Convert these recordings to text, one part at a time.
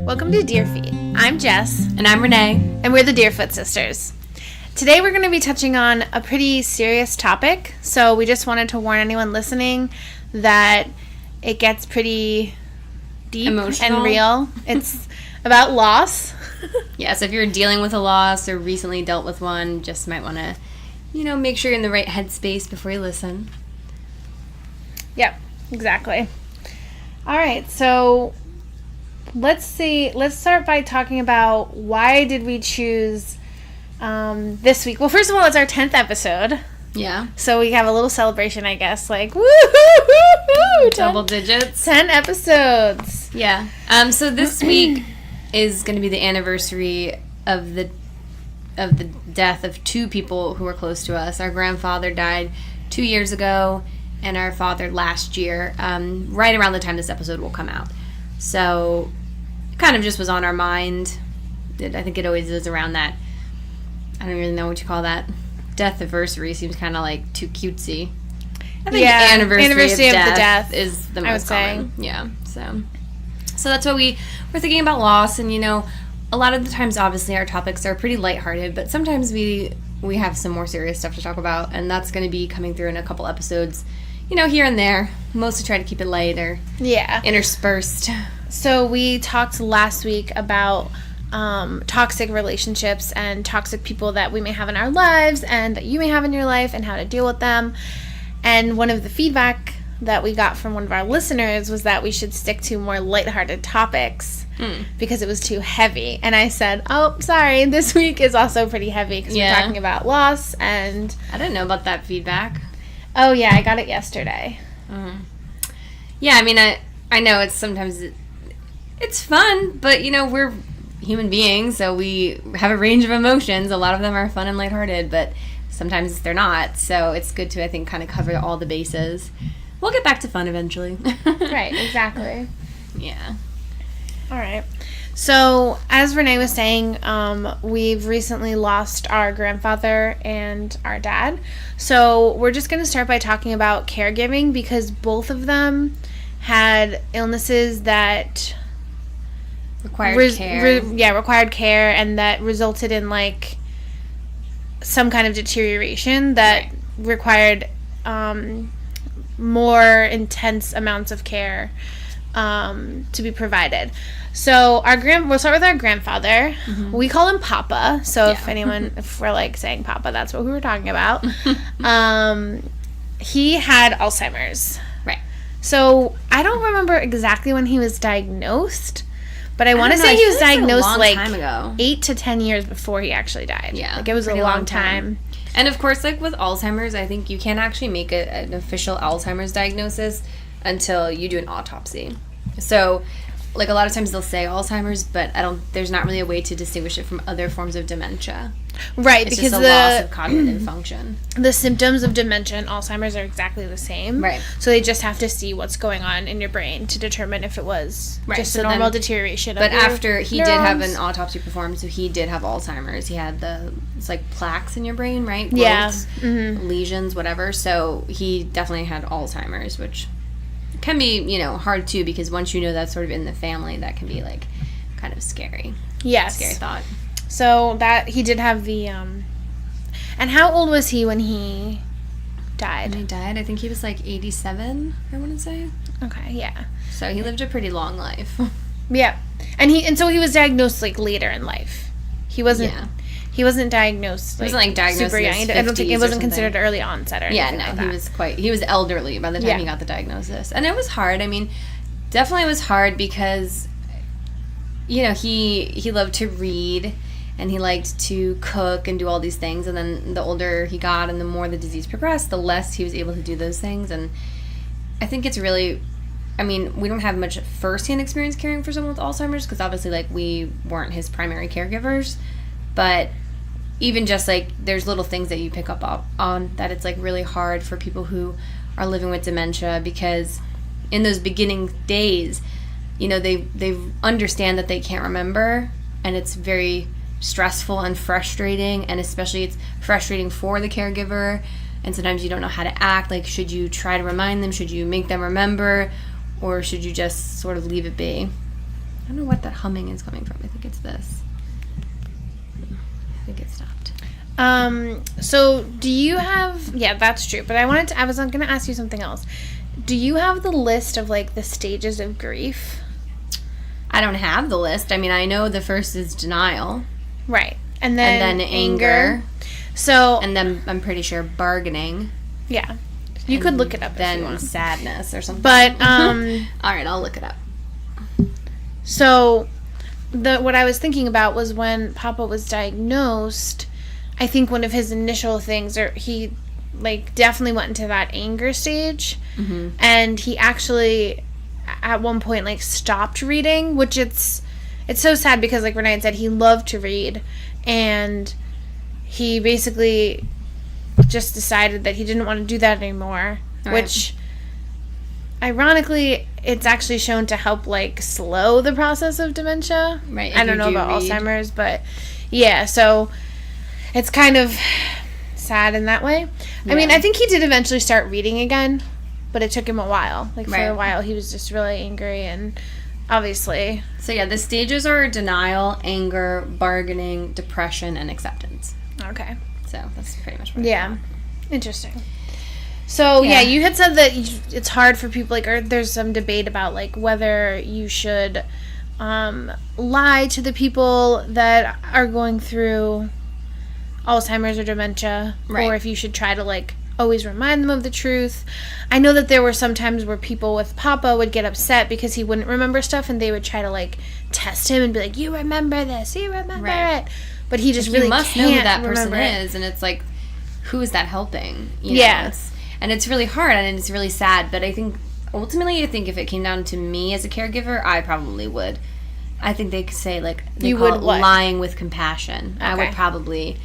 Welcome to Dear Feet. I'm Jess. And I'm Renee. And we're the Deerfoot Sisters. Today we're going to be touching on a pretty serious topic, so we just wanted to warn anyone listening that it gets pretty deep Emotional. And real. It's about loss. Yes, if you're dealing with a loss or recently dealt with one, just might want to, make sure you're in the right headspace before you listen. Yep, exactly. All right, so let's start by talking about why did we choose this week. Well, first of all, it's our 10th episode. Yeah. So we have a little celebration, I guess, like woo-hoo-hoo-hoo, Double digits. 10 episodes. Yeah. So this week is going to be the anniversary of the death of two people who were close to us. Our grandfather died 2 years ago, and our father last year, right around the time this episode will come out. So it kind of just was on our mind. I think it always is around that. I don't really know what you call that. Death anniversary seems kind of like too cutesy. I think anniversary of the death is the most common. Yeah. So that's what we were thinking about loss, and a lot of the times, obviously, our topics are pretty lighthearted, but sometimes we have some more serious stuff to talk about, and that's going to be coming through in a couple episodes, here and there. Mostly try to keep it light or interspersed. So we talked last week about toxic relationships and toxic people that we may have in our lives and that you may have in your life and how to deal with them. And one of the feedback that we got from one of our listeners was that we should stick to more lighthearted topics because it was too heavy. And I said, oh, sorry, this week is also pretty heavy because we're talking about loss. And I didn't know about that feedback. Oh, yeah, I got it yesterday. Yeah, I mean, I know it's sometimes it's fun, but, we're human beings, so we have a range of emotions. A lot of them are fun and lighthearted, but sometimes they're not. So it's good to, I think, kind of cover all the bases. We'll get back to fun eventually. Right, exactly. Yeah. All right. So, as Renee was saying, we've recently lost our grandfather and our dad. So, we're just going to start by talking about caregiving because both of them had illnesses that required care. Required care, and that resulted in, some kind of deterioration that required more intense amounts of care to be provided. So we'll start with our grandfather. Mm-hmm. We call him Papa. So if we're saying Papa, that's what we were talking about. He had Alzheimer's. Right. So I don't remember exactly when he was diagnosed, but I want to say he was diagnosed time ago. 8 to 10 years before he actually died. Yeah. It was a long time. And of course, with Alzheimer's, I think you can't actually make an official Alzheimer's diagnosis until you do an autopsy. So, a lot of times they'll say Alzheimer's, but there's not really a way to distinguish it from other forms of dementia. Right, it's because just a loss of cognitive function. The symptoms of dementia and Alzheimer's are exactly the same. Right. So they just have to see what's going on in your brain to determine if it was just a normal deterioration of your But after he neurons. did have an autopsy performed, so he did have Alzheimer's. He had it's plaques in your brain, right? Growths, lesions, whatever. So he definitely had Alzheimer's, which can be, hard too, because once you know that's sort of in the family, that can be kind of scary. Yes. Scary thought. So that he did have the and how old was he when he died? When he died, I think he was 87, I want to say. Okay, yeah. So he lived a pretty long life. Yeah. And so he was diagnosed later in life. He wasn't He wasn't diagnosed. He wasn't diagnosed super young. I don't think it wasn't considered early onset or anything like that. He was elderly by the time he got the diagnosis. And it was hard. I mean, definitely it was hard because he loved to read and he liked to cook and do all these things, and then the older he got and the more the disease progressed, the less he was able to do those things. And I think it's really, we don't have much first-hand experience caring for someone with Alzheimer's because obviously we weren't his primary caregivers, but even just there's little things that you pick up on that it's really hard for people who are living with dementia, because in those beginning days, they understand that they can't remember, and it's very stressful and frustrating, and especially it's frustrating for the caregiver, and sometimes you don't know how to act. Should you try to remind them? Should you make them remember? Or should you just sort of leave it be? don't know what that humming is coming from. I think it's this. I think it stopped. So do you have, yeah, that's true. But I was going to ask you something else. Do you have the list of, like, the stages of grief? I don't have the list. I mean, I know the first is denial. Right. And then anger. So. And then I'm pretty sure bargaining. Yeah. You could look it up if you want. Then sadness or something. But, all right, I'll look it up. So, what I was thinking about was when Papa was diagnosed, I think one of his initial things, he, like, definitely went into that anger stage. Mm-hmm. And he actually, at one point, like, stopped reading, which it's so sad because, like Renee had said, he loved to read. And he basically just decided that he didn't want to do that anymore, right. Which, ironically, it's actually shown to help, like, slow the process of dementia. Right. I don't know about Alzheimer's, but yeah, so it's kind of sad in that way. Yeah. I mean, I think he did eventually start reading again, but it took him a while. Like, for a while, he was just really angry, and obviously. So, yeah, the stages are denial, anger, bargaining, depression, and acceptance. Okay. So, that's pretty much what Interesting. So, yeah, you had said that it's hard for people, like, or there's some debate about, like, whether you should lie to the people that are going through Alzheimer's or dementia, or if you should try to, like, always remind them of the truth. I know that there were some times where people with Papa would get upset because he wouldn't remember stuff, and they would try to, like, test him and be like, you remember this, you remember it. But he just really must can't know who that person it. is, and it's like, who is that helping? You know, and it's really hard, and it's really sad, but I think, ultimately, if it came down to me as a caregiver, I probably would. I think they could say, like, they call it lying with compassion. Okay. I would probably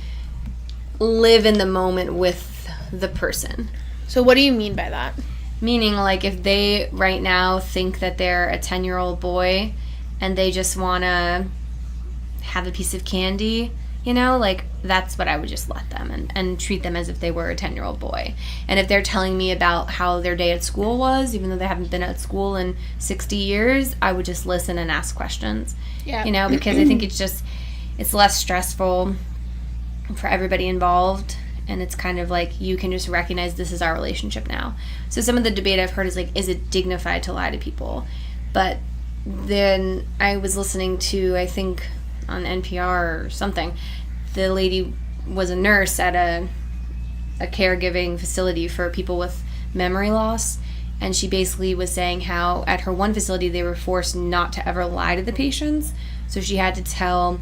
live in the moment with the person. So what do you mean by that? Meaning, like, if they right now think that they're a 10-year-old boy and they just want to have a piece of candy, you know, like, that's what I would just let them and treat them as if they were a 10-year-old boy. And if they're telling me about how their day at school was, even though they haven't been at school in 60 years, I would just listen and ask questions. Yeah. You know, because I think it's less stressful for everybody involved. And it's kind of like you can just recognize this is our relationship now. So some of the debate I've heard is like, is it dignified to lie to people? But then I was listening to, I think, on NPR or something, the lady was a nurse at a caregiving facility for people with memory loss. And she basically was saying how at her one facility they were forced not to ever lie to the patients. So she had to tell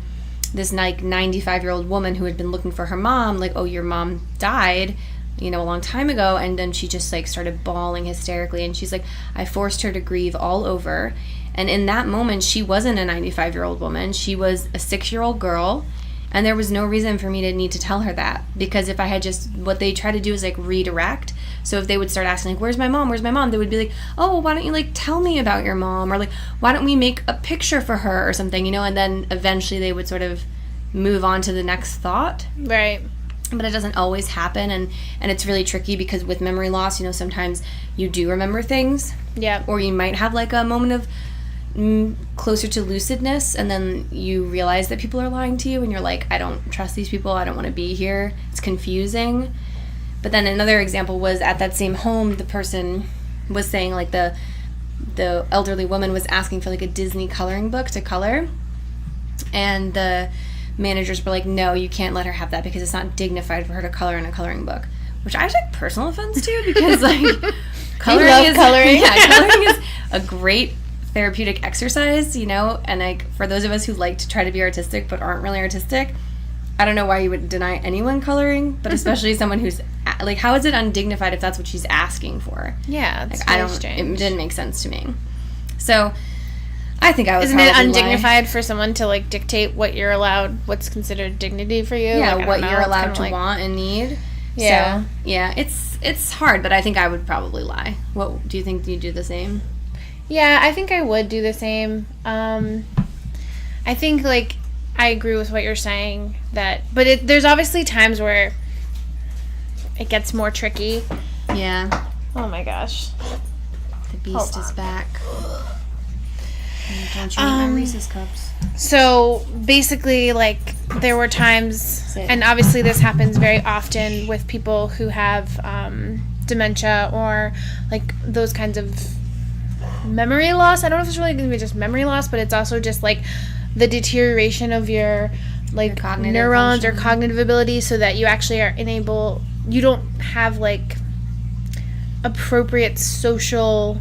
this, like, 95-year-old woman who had been looking for her mom, like, oh, your mom died, you know, a long time ago. And then she just, like, started bawling hysterically. And she's like, I forced her to grieve all over. And in that moment, she wasn't a 95-year-old woman. She was a 6-year-old girl. And there was no reason for me to need to tell her that. Because if I had just, what they try to do is, like, redirect. So if they would start asking, like, where's my mom? Where's my mom? They would be like, oh, well, why don't you, like, tell me about your mom? Or, like, why don't we make a picture for her or something, you know? And then eventually they would sort of move on to the next thought. Right. But it doesn't always happen. And it's really tricky because with memory loss, you know, sometimes you do remember things. Yeah. Or you might have, like, a moment of closer to lucidness, and then you realize that people are lying to you, and you're like, I don't trust these people, I don't want to be here. It's confusing. But then another example was at that same home, the person was saying, like, the elderly woman was asking for, like, a Disney coloring book to color, and the managers were like, no, you can't let her have that because it's not dignified for her to color in a coloring book, which I take personal offense to, because, like, coloring is a great therapeutic exercise, you know, and, like, for those of us who like to try to be artistic but aren't really artistic, I don't know why you would deny anyone coloring, but especially someone who's, like, how is it undignified if that's what she's asking for? Yeah, it's like, strange. It didn't make sense to me. So I think I was Isn't it undignified for someone to, like, dictate what you're allowed, what's considered dignity for you? Yeah, like, what you're allowed to want and need. Yeah. So, yeah, it's hard, but I think I would probably lie. What do you think? Do you do the same? Yeah, I think I would do the same. I think, like, I agree with what you're saying, but there's obviously times where it gets more tricky. Yeah. Oh my gosh. The beast is back. Don't you eat my Reese's Cups. So basically, like, there were times, and obviously this happens very often with people who have dementia or like those kinds of memory loss. I don't know if it's really going to be just memory loss, but it's also just like the deterioration of your like Your neurons function. or cognitive ability, so that you actually are you don't have like appropriate social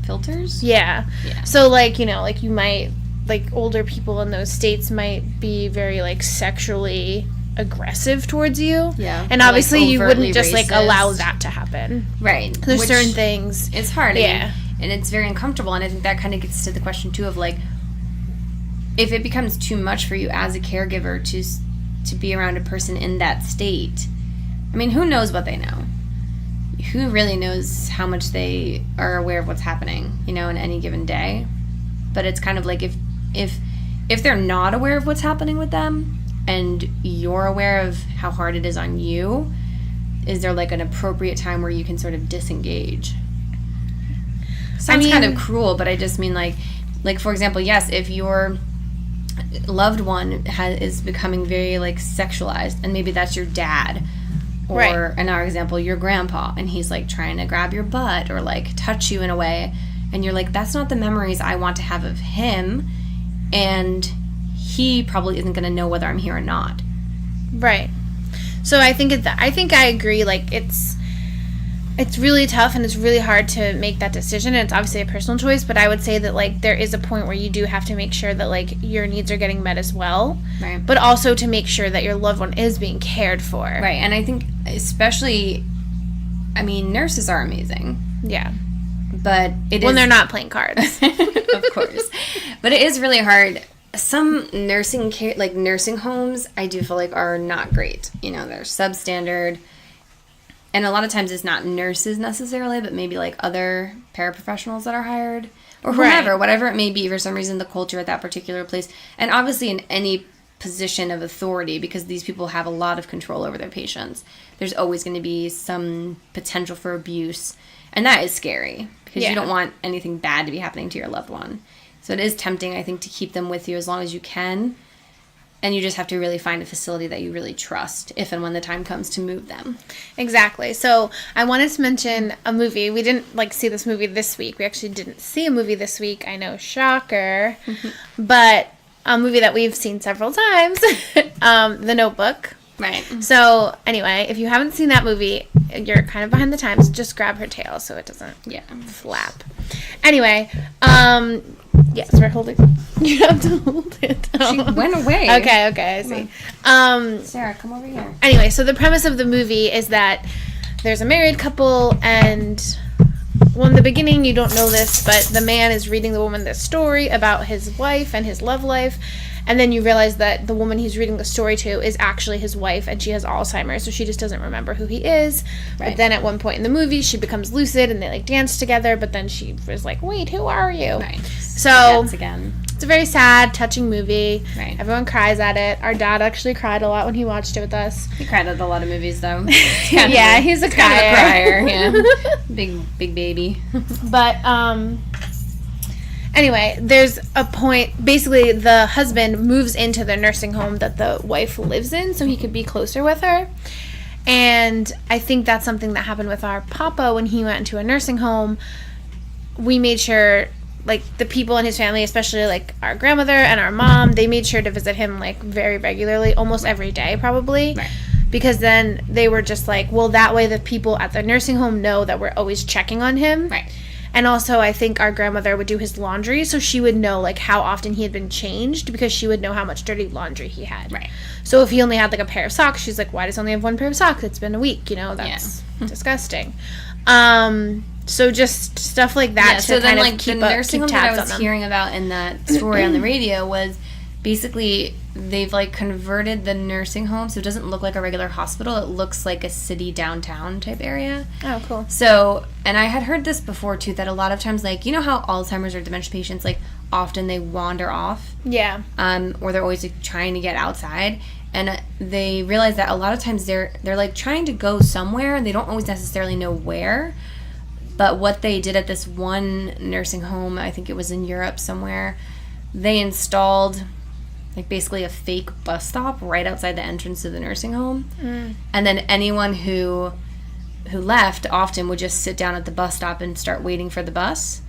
Filters? yeah. Yeah. So like, you know, like you might, like older people in those states might be very like sexually aggressive towards you. Yeah. And Or, obviously like, you overtly wouldn't just like racist. allow that to happen. Right. There's Which certain things. It's hard. Yeah. And it's very uncomfortable. And I think that kind of gets to the question, too, of, like, if it becomes too much for you as a caregiver to be around a person in that state, I mean, who knows what they know? Who really knows how much they are aware of what's happening, you know, in any given day? But it's kind of like if they're not aware of what's happening with them and you're aware of how hard it is on you, is there like an appropriate time where you can sort of disengage? Sounds kind of cruel, but I just mean like for example, yes, if your loved one is becoming very like sexualized, and maybe that's your dad, or Right. in our example, your grandpa, and he's like trying to grab your butt or like touch you in a way, and you're like, that's not the memories I want to have of him, and he probably isn't going to know whether I'm here or not. Right. So I think I agree, like it's really tough and it's really hard to make that decision, and it's obviously a personal choice, but I would say that like there is a point where you do have to make sure that like your needs are getting met as well. Right. But also to make sure that your loved one is being cared for. Right. And I think especially, I mean, nurses are amazing, Yeah. but When they're not playing cards. of course. But it is really hard. Some nursing care, like nursing homes, I do feel like are not great. You know, they're substandard. And a lot of times it's not nurses necessarily, but maybe like other paraprofessionals that are hired or whomever, Right. whatever it may be. For some reason, the culture at that particular place, and obviously in any position of authority, because these people have a lot of control over their patients, there's always going to be some potential for abuse. And that is scary because Yeah. you don't want anything bad to be happening to your loved one. So it is tempting, I think, to keep them with you as long as you can. And you just have to really find a facility that you really trust if and when the time comes to move them. Exactly. So I wanted to mention a movie. We didn't like see this movie this week. We actually didn't see a movie this week. I know, shocker. But a movie that we've seen several times, The Notebook. Right. So anyway, if you haven't seen that movie, you're kind of behind the times. Just grab her tail so it doesn't flap. Anyway, yes, we're holding. You have to hold it. She went away. Okay, I see. Sarah, come over here. Anyway, so the premise of the movie is that there's a married couple, and well, in the beginning you don't know this, but the man is reading the woman this story about his wife and his love life, and then you realize that the woman he's reading the story to is actually his wife, and she has Alzheimer's, so she just doesn't remember who he is. Right. But then at one point in the movie, she becomes lucid, and they like dance together, but then she was like, wait, who are you? Right. So Dance again. it's a very sad, touching movie. Right. Everyone cries at it. Our dad actually cried a lot when he watched it with us. He cried at a lot of movies, though. Yeah, he's a crier. Kind of a crier, yeah. Big baby. But anyway, there's a point. Basically, the husband moves into the nursing home that the wife lives in, so he could be closer with her. And I think that's something that happened with our papa when he went into a nursing home. We made sure, like, the people in his family, especially like our grandmother and our mom, they made sure to visit him like very regularly, almost every day probably. Right. Because then they were just like, well, that way the people at the nursing home know that we're always checking on him. Right. And also, I think our grandmother would do his laundry, so she would know, like, how often he had been changed, because she would know how much dirty laundry he had. Right. So if he only had, like, a pair of socks, she's like, why does he only have one pair of socks? It's been a week, you know? That's disgusting. So just stuff like that to so then, kind of like, keep the nursing home that tabs I on was them. hearing about in that story on the radio was basically they've, like, converted the nursing home so it doesn't look like a regular hospital. It looks like a city downtown type area. Oh, cool. So, and I had heard this before, too, that a lot of times, like, you know how Alzheimer's or dementia patients, like, often they wander off? Yeah. Or they're always, like, trying to get outside. And they realize that a lot of times they're like, trying to go somewhere, and they don't always necessarily know where. But what they did at this one nursing home, I think it was in Europe somewhere, they installed like basically a fake bus stop right outside the entrance of the nursing home. And then anyone who left often would just sit down at the bus stop and start waiting for the bus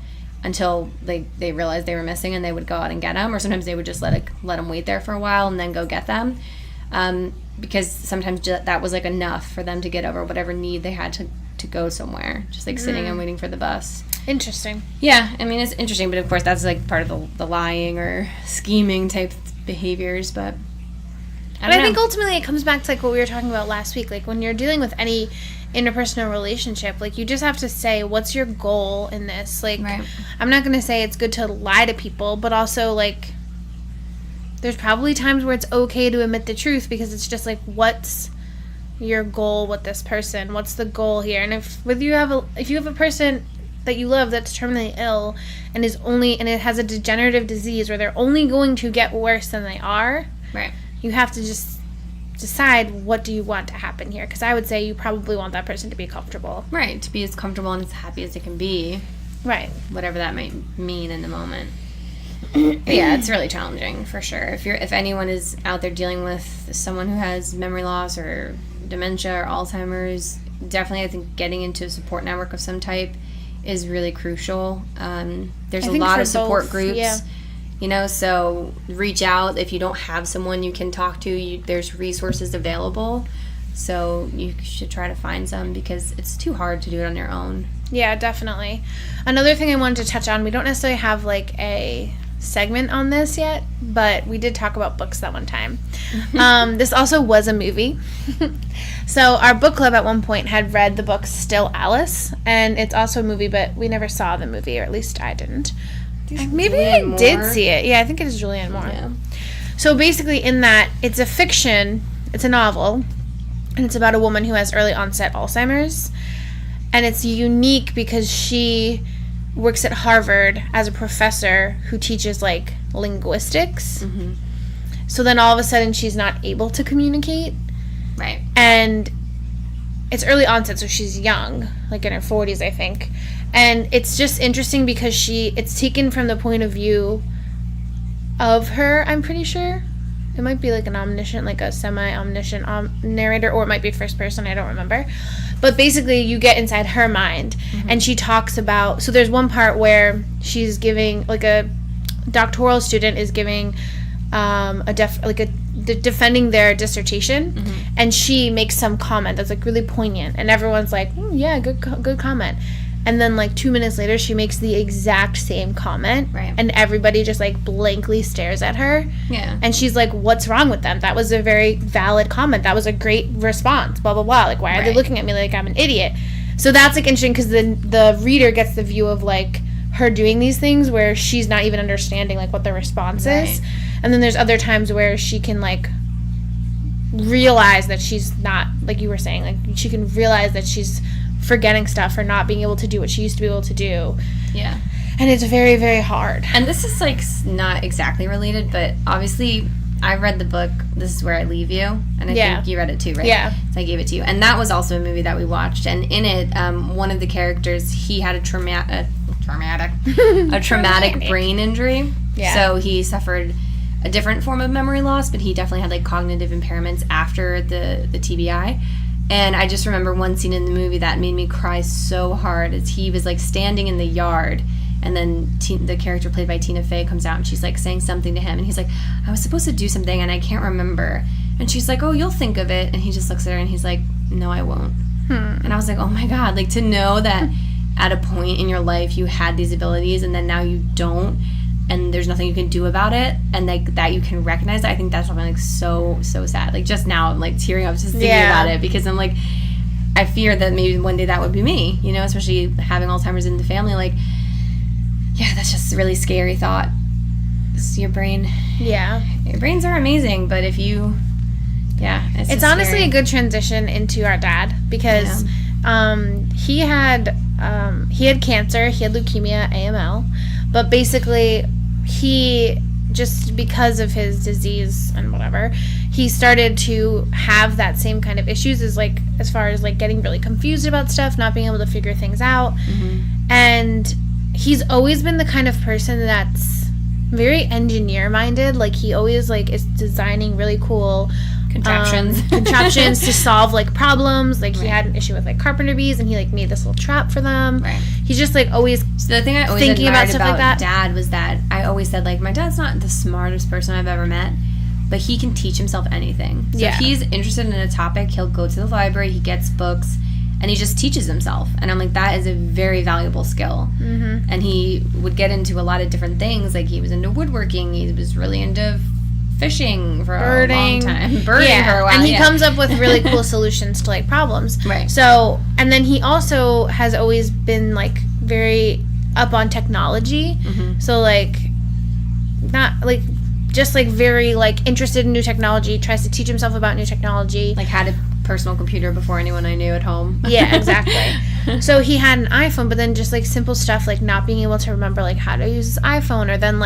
until they realized they were missing, and they would go out and get them. Or sometimes they would just let them wait there for a while and then go get them, because sometimes that was like enough for them to get over whatever need they had to go somewhere, just like sitting and waiting for the bus. Interesting. Yeah, I mean, it's interesting, but of course that's like part of the lying or scheming type behaviors. But I think ultimately it comes back to like what we were talking about last week. Like when you're dealing with any interpersonal relationship, like you just have to say, what's your goal in this? Like, right. I'm not going to say it's good to lie to people, but also like there's probably times where it's okay to admit the truth, because it's just like, what's your goal with this person? What's the goal here? And if you have a person that you love that's terminally ill and it has a degenerative disease where they're only going to get worse than they are, right, you have to just decide, what do you want to happen here? Because I would say you probably want that person to be comfortable. Right, to be as comfortable and as happy as it can be. Right. Whatever that might mean in the moment. But yeah, it's really challenging for sure. If anyone is out there dealing with someone who has memory loss or dementia or Alzheimer's, definitely I think getting into a support network of some type is really crucial. There's a lot of support groups. Yeah. So reach out if you don't have someone you can talk to. There's resources available, so you should try to find some, because it's too hard to do it on your own. Yeah, definitely. Another thing I wanted to touch on, we don't necessarily have like a segment on this yet, but we did talk about books that one time. This also was a movie. So our book club at one point had read the book Still Alice, and it's also a movie, but we never saw the movie, or at least I didn't. Maybe I did see it. Yeah, I think it is Julianne Moore. Yeah. So basically in that, it's a fiction, it's a novel, and it's about a woman who has early onset Alzheimer's. And it's unique because she works at Harvard as a professor who teaches like linguistics. Mm-hmm. So then all of a sudden she's not able to communicate. Right. And it's early onset, so she's young, like in her 40s, I think. And it's just interesting because it's taken from the point of view of her, I'm pretty sure. It might be like an omniscient, like a semi-omniscient narrator, or it might be first person, I don't remember. But basically, you get inside her mind, and she talks about, so there's one part where she's giving, like a doctoral student is giving defending their dissertation, and she makes some comment that's like really poignant, and everyone's like, yeah, good comment. And then like 2 minutes later, she makes the exact same comment, right, and everybody just like blankly stares at her. Yeah. And she's like, what's wrong with them? That was a very valid comment. That was a great response, blah, blah, blah. Like, why are they looking at me like I'm an idiot? So that's like interesting, because the reader gets the view of like her doing these things where she's not even understanding like what the response is. And then there's other times where she can like realize that she's not, like you were saying, like she can realize that she's forgetting stuff or not being able to do what she used to be able to do. Yeah. And it's very, very hard. And this is like not exactly related, but obviously I read the book This Is Where I Leave You, and I think you read it too, right? Yeah. So I gave it to you. And that was also a movie that we watched, and in it, one of the characters, he had a traumatic brain injury. Yeah. So he suffered a different form of memory loss, but he definitely had like cognitive impairments after the TBI. And I just remember one scene in the movie that made me cry so hard, as he was like standing in the yard, and then the character played by Tina Fey comes out, and she's like saying something to him, and he's like, I was supposed to do something and I can't remember. And she's like, oh, you'll think of it. And he just looks at her and he's like, no, I won't. And I was like, oh my God, like to know that at a point in your life you had these abilities and then now you don't, and there's nothing you can do about it, and like that you can recognize that. I think that's something like so sad. Like just now I'm like tearing up just thinking about it, because I'm like, I fear that maybe one day that would be me, especially having Alzheimer's in the family. Like, yeah, that's just a really scary thought. Your brains are amazing, but if you, it's honestly scary. a good transition into our dad, because he had cancer, he had leukemia, AML, but basically he just because of his disease and whatever, he started to have that same kind of issues as far as getting really confused about stuff, not being able to figure things out. And he's always been the kind of person that's very engineer minded. He always is designing really cool contraptions to solve problems. He had an issue with carpenter bees, and he made this little trap for them. Right. He's just always so the thing I always thinking about stuff like that. Dad was that I always said my dad's not the smartest person I've ever met, but he can teach himself anything. So if he's interested in a topic, he'll go to the library, he gets books, and he just teaches himself. And I'm that is a very valuable skill. And he would get into a lot of different things. He was into woodworking, he was really into fishing for a long time. Birding for a while. And he comes up with really cool solutions to problems. Right. So, and then he also has always been very up on technology. So not just very interested in new technology, tries to teach himself about new technology. Had a personal computer before anyone I knew at home. Yeah, exactly. So he had an iPhone, but then just simple stuff not being able to remember how to use his iPhone, or then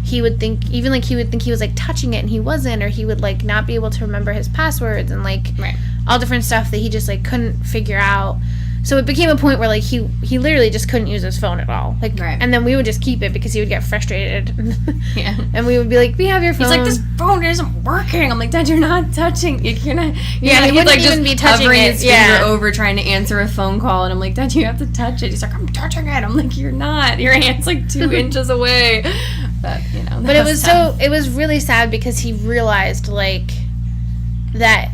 he would think he was touching it and he wasn't, or he would not be able to remember his passwords, and right. all different stuff that he just couldn't figure out. So it became a point where he literally just couldn't use his phone at all. Right. And then we would just keep it because he would get frustrated. Yeah. And we would be we have your phone. He's this phone isn't working. I'm Dad, you're not touching. You're not. Yeah, he wouldn't even be touching hovering it. his finger over trying to answer a phone call, and I'm Dad, you have to touch it. He's I'm touching it. I'm you're not. Your hand's 2 inches away. But But it was tough. It was really sad because he realized that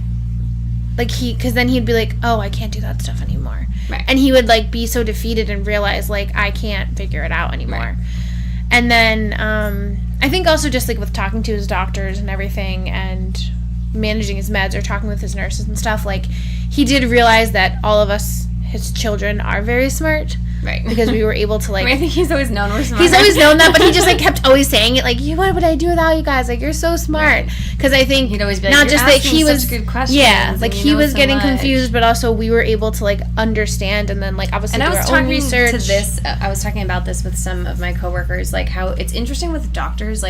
because then he'd be oh, I can't do that stuff anymore. Right. And he would be so defeated and realize I can't figure it out anymore. Right. And then I think also just with talking to his doctors and everything, and managing his meds or talking with his nurses and stuff, he did realize that all of us, his children, are very smart. Right. Because we were able to I think he's always known we're smart. He's always known that, but he just kept always saying it what would I do without you guys? You're so smart. Because I think he'd always be not just that he was good questions. Yeah, he was so getting much. confused, but also we were able to understand, and then obviously and do I was our own talking research. to this. I was talking about this with some of my coworkers, how it's interesting with doctors,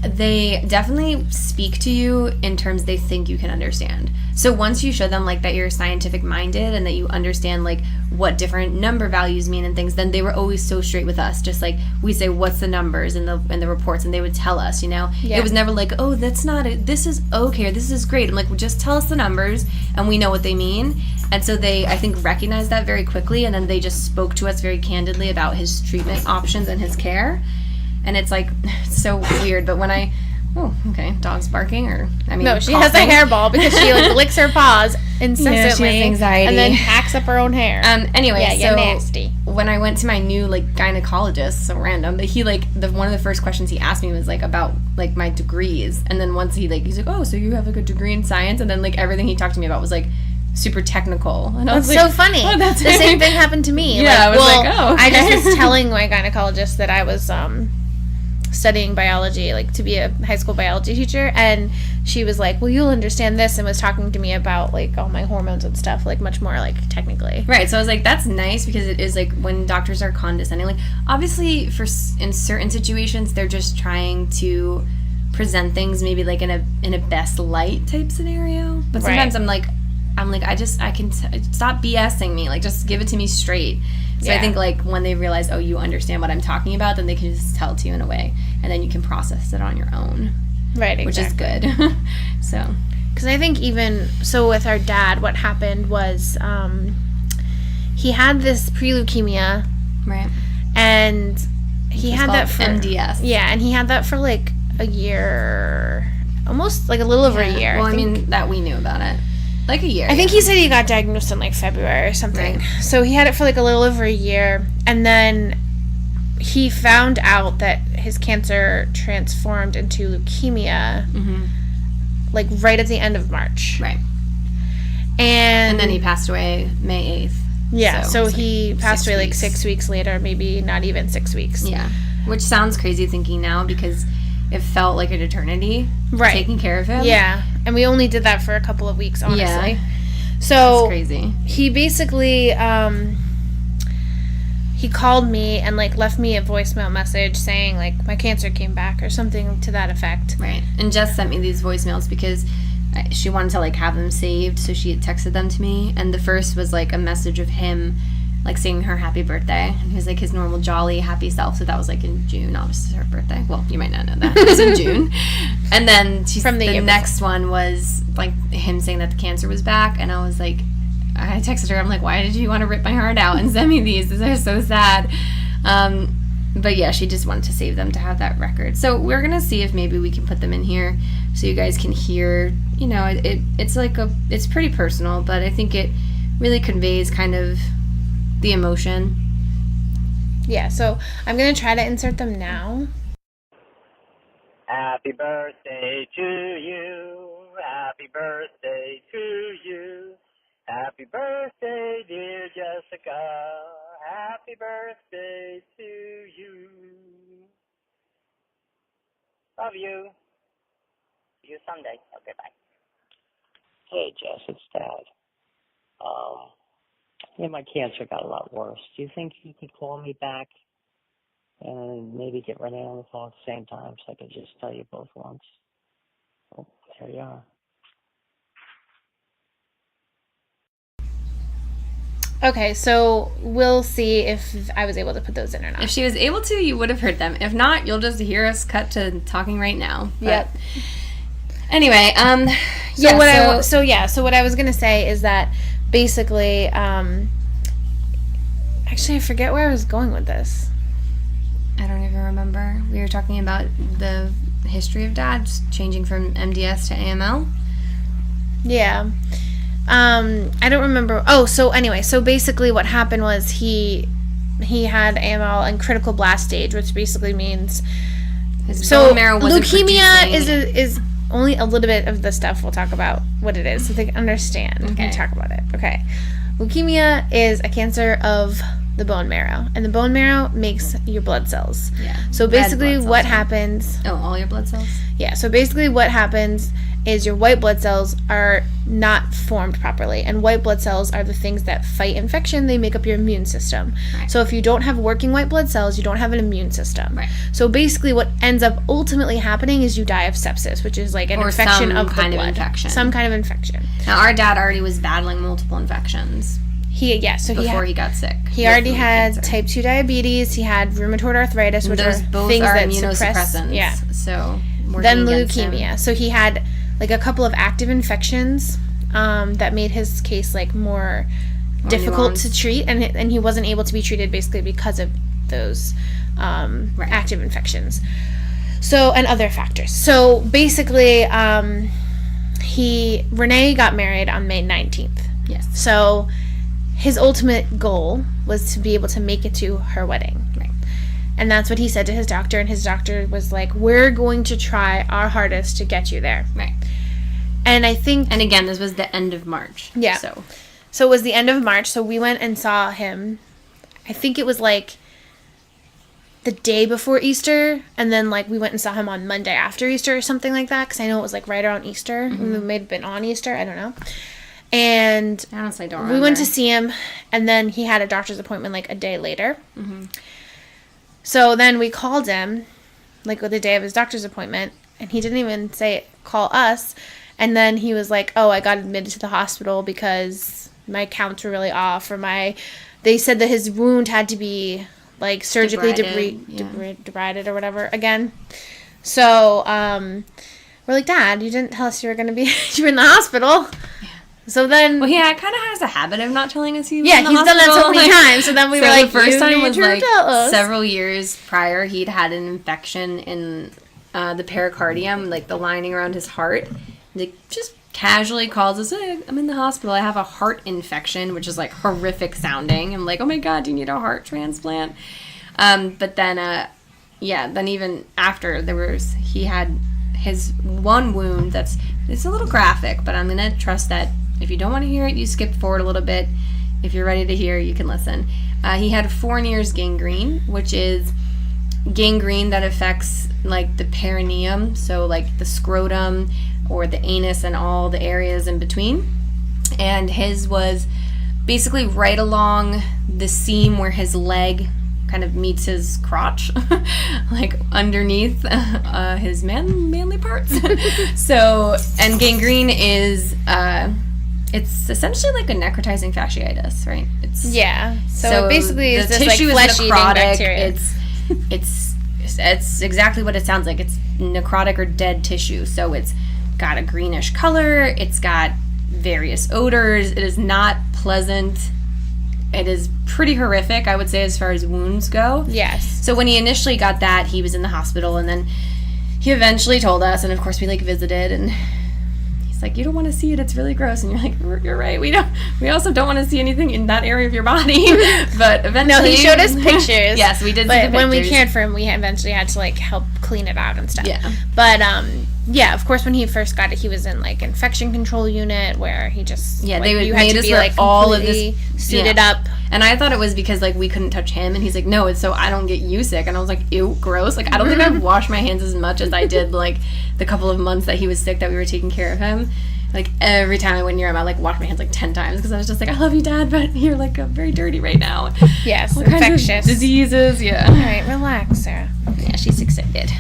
they definitely speak to you in terms they think you can understand. So once you show them that you're scientific minded and that you understand what different number values mean and things, then they were always so straight with us. Just we say what's the numbers in the reports, and they would tell us. Yeah. It was never oh, that's not it. This is okay, or this is great. I'm well, just tell us the numbers and we know what they mean. And so they, I think, recognized that very quickly, and then they just spoke to us very candidly about his treatment options and his care. And it's it's so weird, but when oh, okay, dog's barking, no, she has a hairball because she licks her paws incessantly, yeah, she has anxiety, and then hacks up her own hair. Anyway, yeah, so you're nasty. When I went to my new gynecologist, so random, but he one of the first questions he asked me was about my degrees, and then once he's oh, so you have a degree in science, and then everything he talked to me about was super technical, and I was so funny. Oh, that's the same thing happened to me. Yeah, I was oh, okay. I just was telling my gynecologist that I was studying biology, to be a high school biology teacher, and she was well, you'll understand this, and was talking to me about all my hormones and stuff much more technically. Right. So I was that's nice, because it is when doctors are condescending, obviously in certain situations they're just trying to present things maybe in a best light type scenario, but sometimes right. I can stop BSing me, just give it to me straight. So yeah. I think when they realize, oh, you understand what I'm talking about, then they can just tell it to you in a way, and then you can process it on your own. Right, exactly. Which is good. So. Because I think even, so with our dad, what happened was he had this pre-leukemia. Right. And he had that for... MDS. Yeah, and he had that for a year, almost a little over a year. Well, I mean, that we knew about it. A year. I think he said he got diagnosed in February or something. Right. So he had it for a little over a year, and then he found out that his cancer transformed into leukemia, right at the end of March. Right. And then he passed away May 8th. Yeah, so he passed away 6 weeks later, maybe not even 6 weeks. Yeah, which sounds crazy thinking now, because it felt like an eternity. Right. Taking care of him. Yeah. And we only did that for a couple of weeks, honestly. Yeah. So that's crazy. He basically he called me and like left me a voicemail message saying like my cancer came back or something to that effect. Right. And Jess sent me these voicemails because she wanted to like have them saved, so she had texted them to me. And the first was like a message of him like singing her happy birthday, and he was like his normal jolly happy self. So that was like in June, obviously her birthday. Well, you might not know that. It was in June. And then the next one was like him saying that the cancer was back, and I was like, I texted her, I'm like, why did you want to rip my heart out and send me these? These are so sad. But yeah, she just wanted to save them to have that record. So we're going to see if maybe we can put them in here so you guys can hear, you know, it's pretty personal, but I think it really conveys kind of the emotion. Yeah, so I'm going to try to insert them now. Happy birthday to you. Happy birthday to you. Happy birthday, dear Jessica. Happy birthday to you. Love you. See you Sunday. Okay, bye. Hey, Jess, it's Dad. Yeah, my cancer got a lot worse. Do you think you could call me back and maybe get Renee on the phone at the same time so I could just tell you both once? Oh, there you are. Okay, so we'll see if I was able to put those in or not. If she was able to, you would have heard them. If not, you'll just hear us cut to talking right now. But yep. Anyway, So what I was gonna say is that basically, actually, I forget where I was going with this. I don't even remember. We were talking about the history of Dad changing from MDS to AML. Yeah. I don't remember. Oh, so anyway, so basically what happened was he had AML and critical blast stage, which basically means his bone marrow wasn't leukemia is only a little bit of the stuff we'll talk about what it is so they can understand. Okay. We'll talk about it. Okay. Leukemia is a cancer of the bone marrow, and the bone marrow makes your blood cells. Yeah. So basically what happens... Oh, all your blood cells? Yeah, so basically what happens is your white blood cells are not formed properly, and white blood cells are the things that fight infection. They make up your immune system. Right. So if you don't have working white blood cells, you don't have an immune system. Right. So basically what ends up ultimately happening is you die of sepsis, which is like an infection of the blood. Some kind of infection. Now, our dad already was battling multiple infections. Before he got sick. He already had type 2 diabetes. He had rheumatoid arthritis, which are things that suppress. Yeah. So then leukemia. So he had like a couple of active infections that made his case like more difficult to treat, and he wasn't able to be treated basically because of those active infections. So, and other factors. So basically, Renee got married on May 19th. Yes. So his ultimate goal was to be able to make it to her wedding. Right. And that's what he said to his doctor, and his doctor was like, we're going to try our hardest to get you there. Right. And I think... And again, this was the end of March. Yeah. So it was the end of March, so we went and saw him. I think it was like the day before Easter, and then like we went and saw him on Monday after Easter or something like that, because I know it was like right around Easter. Mm-hmm. It may have been on Easter, I don't know. And honestly, I don't remember. We went to see him, and then he had a doctor's appointment like a day later. Mm-hmm. So then we called him, like the day of his doctor's appointment, and he didn't even call us. And then he was like, "Oh, I got admitted to the hospital because my counts were really off, they said that his wound had to be like surgically debrided or whatever again." So we're like, "Dad, you didn't tell us you were gonna be you were in the hospital." Yeah. So then... Well, he kind of has a habit of not telling us he was in the hospital. Yeah, he's done that so many times. So then we were like, the first time was like several years prior. He'd had an infection in the pericardium, like the lining around his heart. Like, just casually calls us, "Hey, I'm in the hospital. I have a heart infection," which is like horrific sounding. I'm like, "Oh my God, do you need a heart transplant?" But then, then even after he had his one wound it's a little graphic, but I'm going to trust that if you don't want to hear it, you skip forward a little bit. If you're ready to hear, you can listen. He had Fournier's gangrene, which is gangrene that affects like the perineum, so like the scrotum or the anus and all the areas in between. And his was basically right along the seam where his leg kind of meets his crotch, like underneath his manly parts. So, and gangrene is, it's essentially like a necrotizing fasciitis, right? So basically it's this like flesh-eating bacteria. It's exactly what it sounds like. It's necrotic or dead tissue. So it's got a greenish color. It's got various odors. It is not pleasant. It is pretty horrific, I would say, as far as wounds go. Yes. So when he initially got that, he was in the hospital, and then he eventually told us, and of course we like visited, and he's like, "You don't want to see it, it's really gross." And you're like, "You're right, we also don't want to see anything in that area of your body." But eventually... No, he showed us pictures. Yes, we did see the pictures. But when we cared for him, we eventually had to like help clean it out and stuff. Yeah. But yeah, of course, when he first got it, he was in like infection control unit where he just they made us wear all of this suited up. And I thought it was because like we couldn't touch him, and he's like, "No, it's so I don't get you sick." And I was like, "Ew, gross!" Like I don't think I've washed my hands as much as I did like the couple of months that he was sick that we were taking care of him. Like every time I went near him, I like washed my hands like 10 times because I was just like, "I love you, Dad, but you're like very dirty right now." Yes, all infectious kinds of diseases. Yeah. All right, relax, Sarah. Yeah, she's excited.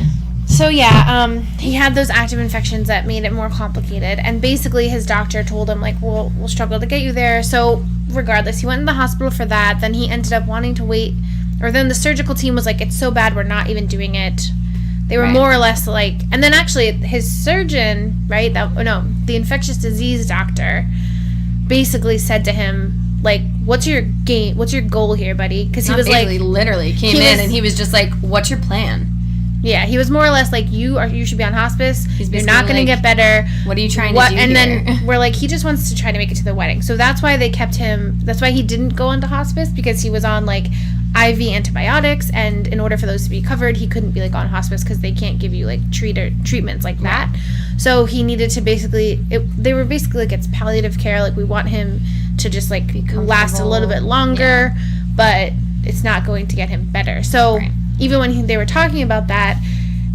So yeah, he had those active infections that made it more complicated, and basically his doctor told him like, we'll struggle to get you there. So regardless, he went in the hospital for that. Then he ended up wanting to wait, or then the surgical team was like, "It's so bad, we're not even doing it." They were more or less like, and then actually his surgeon, right? The infectious disease doctor, basically said to him like, "What's your game? What's your goal here, buddy?" Because he was like, literally came in and he was just like, "What's your plan?" Yeah, he was more or less like, you should be on hospice. You're not going to get better. What are you trying to do And here? then we're like, he just wants to try to make it to the wedding. So that's why they kept him. That's why he didn't go into hospice, because he was on like IV antibiotics, and in order for those to be covered, he couldn't be like on hospice because they can't give you like treatments like that. So he needed to they were basically like, it's palliative care. Like we want him to just like last a little bit longer, but it's not going to get him better. So. Even when they were talking about that,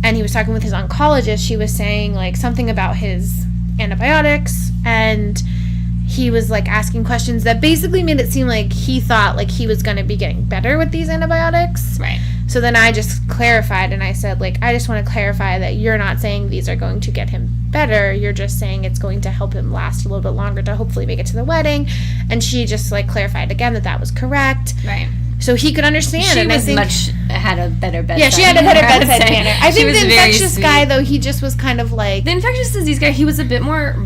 and he was talking with his oncologist, she was saying like something about his antibiotics, and he was like asking questions that basically made it seem like he thought like he was going to be getting better with these antibiotics. Right. So then I just clarified, and I said like, I just want to clarify that you're not saying these are going to get him better. You're just saying it's going to help him last a little bit longer to hopefully make it to the wedding. And she just like clarified again that was correct. Right. So he could understand. She and was I think had a better bedside. Yeah, she had a better bedside manner. I think the infectious guy, though, he just was kind of like... The infectious disease guy, he was a bit more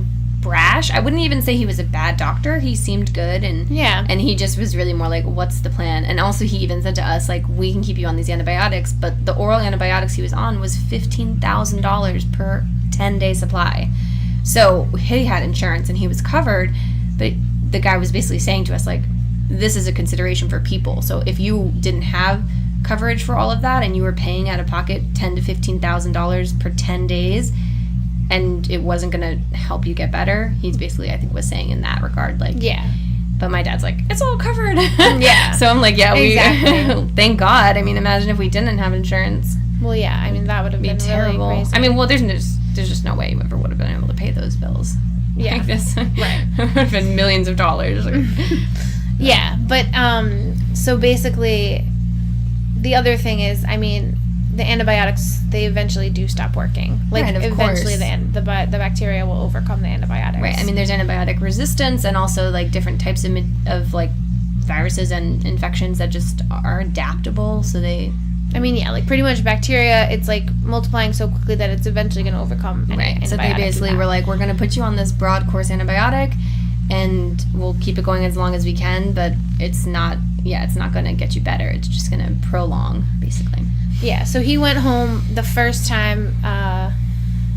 brash. I wouldn't even say he was a bad doctor. He seemed good, and he just was really more like, what's the plan? And also he even said to us, like, we can keep you on these antibiotics, but the oral antibiotics he was on was $15,000 per 10-day supply. So he had insurance, and he was covered, but the guy was basically saying to us, like, this is a consideration for people. So if you didn't have coverage for all of that and you were paying out of pocket $10,000 to $15,000 per 10 days and it wasn't going to help you get better, he's basically, I think, was saying in that regard, like, but my dad's like, it's all covered. Yeah. So I'm like, exactly. We thank God. I mean, imagine if we didn't have insurance. Well, yeah, I mean, that would have been terrible. Really crazy. I mean, well, there's just no way you ever would have been able to pay those bills. Yeah. Like this. Right. It would have been millions of dollars. Yeah, but so basically, the other thing is, I mean, the antibiotics, they eventually do stop working. Like, right, eventually the bacteria will overcome the antibiotics. Right. I mean, there's antibiotic resistance, and also like different types of like viruses and infections that just are adaptable. So they. I mean, yeah, like pretty much bacteria, it's like multiplying so quickly that it's eventually going to overcome any antibiotic. So they basically were like, we're going to put you on this broad course antibiotic, and we'll keep it going as long as we can, but it's not going to get you better. It's just going to prolong, basically. Yeah, so he went home the first time.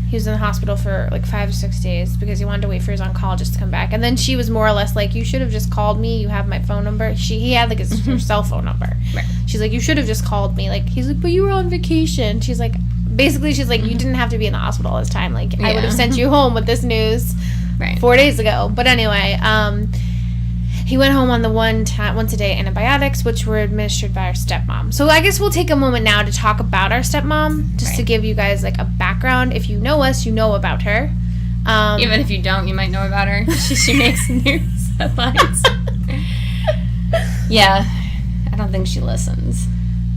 He was in the hospital for like 5 or 6 days because he wanted to wait for his oncologist to come back. And then she was more or less like, you should have just called me. You have my phone number. He had like her cell phone number. Right. She's like, you should have just called me. Like, he's like, but you were on vacation. She's like, basically, she's like, you didn't have to be in the hospital all this time. Like, I would have sent you home with this news 4 days ago. But anyway, he went home on the once a day antibiotics, which were administered by our stepmom. So I guess we'll take a moment now to talk about our stepmom, just to give you guys like a background. If you know us, you know about her. Even if you don't, you might know about her. She makes news headlines. Yeah. I don't think she listens.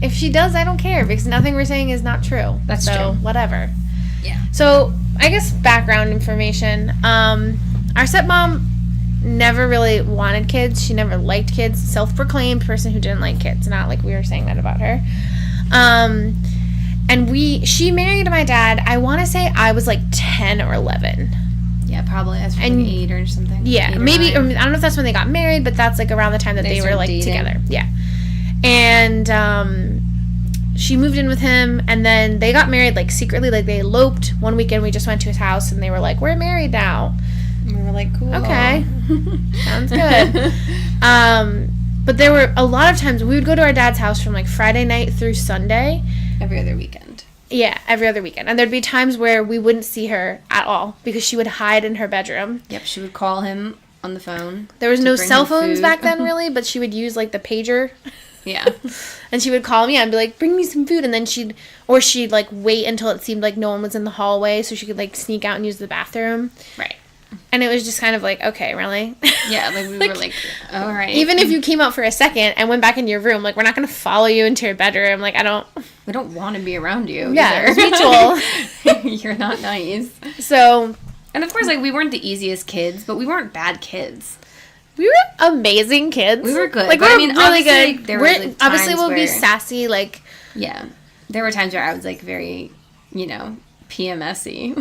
If she does, I don't care because nothing we're saying is not true. That's so, true. Whatever. Yeah. So, I guess background information. Our stepmom never really wanted kids. She never liked kids. Self-proclaimed person who didn't like kids. Not like we were saying that about her. And she married my dad. I want to say I was like 10 or 11. Yeah, probably. I was like 8 or something. Yeah, maybe. Or, I don't know if that's when they got married, but that's like around the time that they were like dating. Together. Yeah. And she moved in with him, and then they got married like secretly. Like they eloped. One weekend we just went to his house, and they were like, "We're married now." And we were like, "Cool, okay, sounds good." But there were a lot of times we would go to our dad's house from like Friday night through Sunday. Every other weekend. Yeah, every other weekend. And there'd be times where we wouldn't see her at all because she would hide in her bedroom. Yep, she would call him on the phone. There was no cell phones back then, really, but she would use like the pager. Yeah. And she would call me and be like, bring me some food. And then she'd like wait until it seemed like no one was in the hallway so she could like sneak out and use the bathroom. Right. And it was just kind of like, okay, really? Yeah, like we were like, all right. Even if you came out for a second and went back in your room, like we're not going to follow you into your bedroom. Like we don't want to be around you. Yeah, it's mutual. You're not nice. So. And of course, like we weren't the easiest kids, but we weren't bad kids. We were amazing kids. We were good. Like, we were really good. Like, there were like, obviously, we'll be sassy. Like, yeah, there were times where I was like very, PMS-y.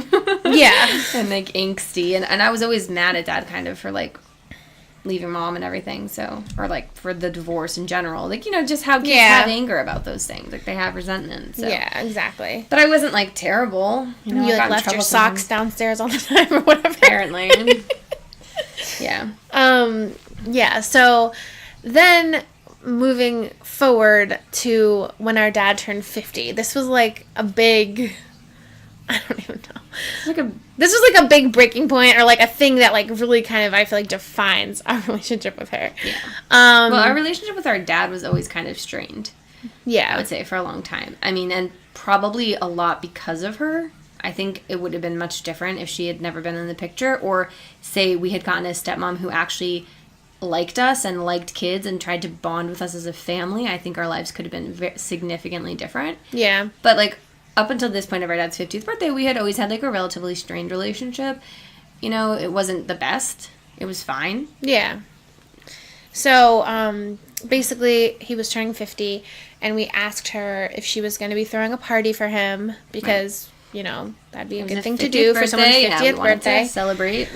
Yeah. And like angsty, and I was always mad at Dad, kind of for like leaving Mom and everything. So, or like for the divorce in general, like just how kids have anger about those things. Like they have resentment. So. Yeah, exactly. But I wasn't like terrible. You like left your socks downstairs all the time or whatever. Apparently. Yeah. Yeah, so then moving forward to when our dad turned 50. This was like a big, I don't even know. This was like a big breaking point or like a thing that like really kind of, I feel like, defines our relationship with her. Yeah. Well, our relationship with our dad was always kind of strained. Yeah. I would say for a long time. I mean, and probably a lot because of her. I think it would have been much different if she had never been in the picture, or say we had gotten a stepmom who actually liked us and liked kids and tried to bond with us as a family. I think our lives could have been significantly different. Yeah. But like up until this point of our dad's 50th birthday, we had always had like a relatively strained relationship. It wasn't the best. It was fine. Yeah. So, basically, he was turning 50, and we asked her if she was going to be throwing a party for him because... Right. That'd be a good thing to do for someone's 50th birthday. To celebrate.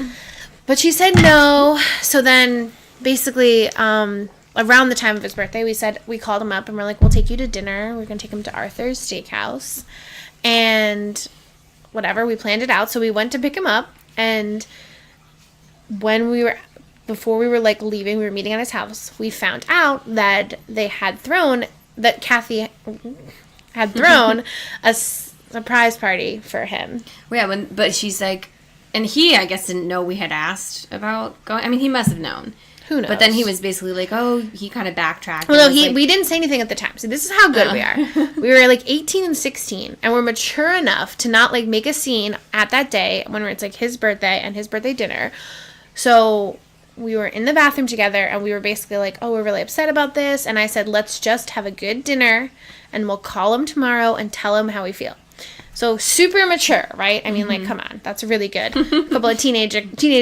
But she said no. So then, basically, around the time of his birthday, we called him up and we're like, we'll take you to dinner. We're going to take him to Arthur's Steakhouse. And whatever, we planned it out. So we went to pick him up. And before we were like leaving, we were meeting at his house. We found out that Kathy had thrown a surprise party for him. Well, yeah, but she's like, and he, I guess, didn't know we had asked about going. I mean, he must have known. Who knows? But then he was basically like, he kind of backtracked. Well, no, we didn't say anything at the time. So this is how good we are. We were like 18 and 16, and we're mature enough to not like make a scene at that day when it's like his birthday and his birthday dinner. So we were in the bathroom together, and we were basically like, oh, we're really upset about this. And I said, let's just have a good dinner, and we'll call him tomorrow and tell him how we feel. So super mature, right? I mean, like, come on, that's really good. A couple of teenage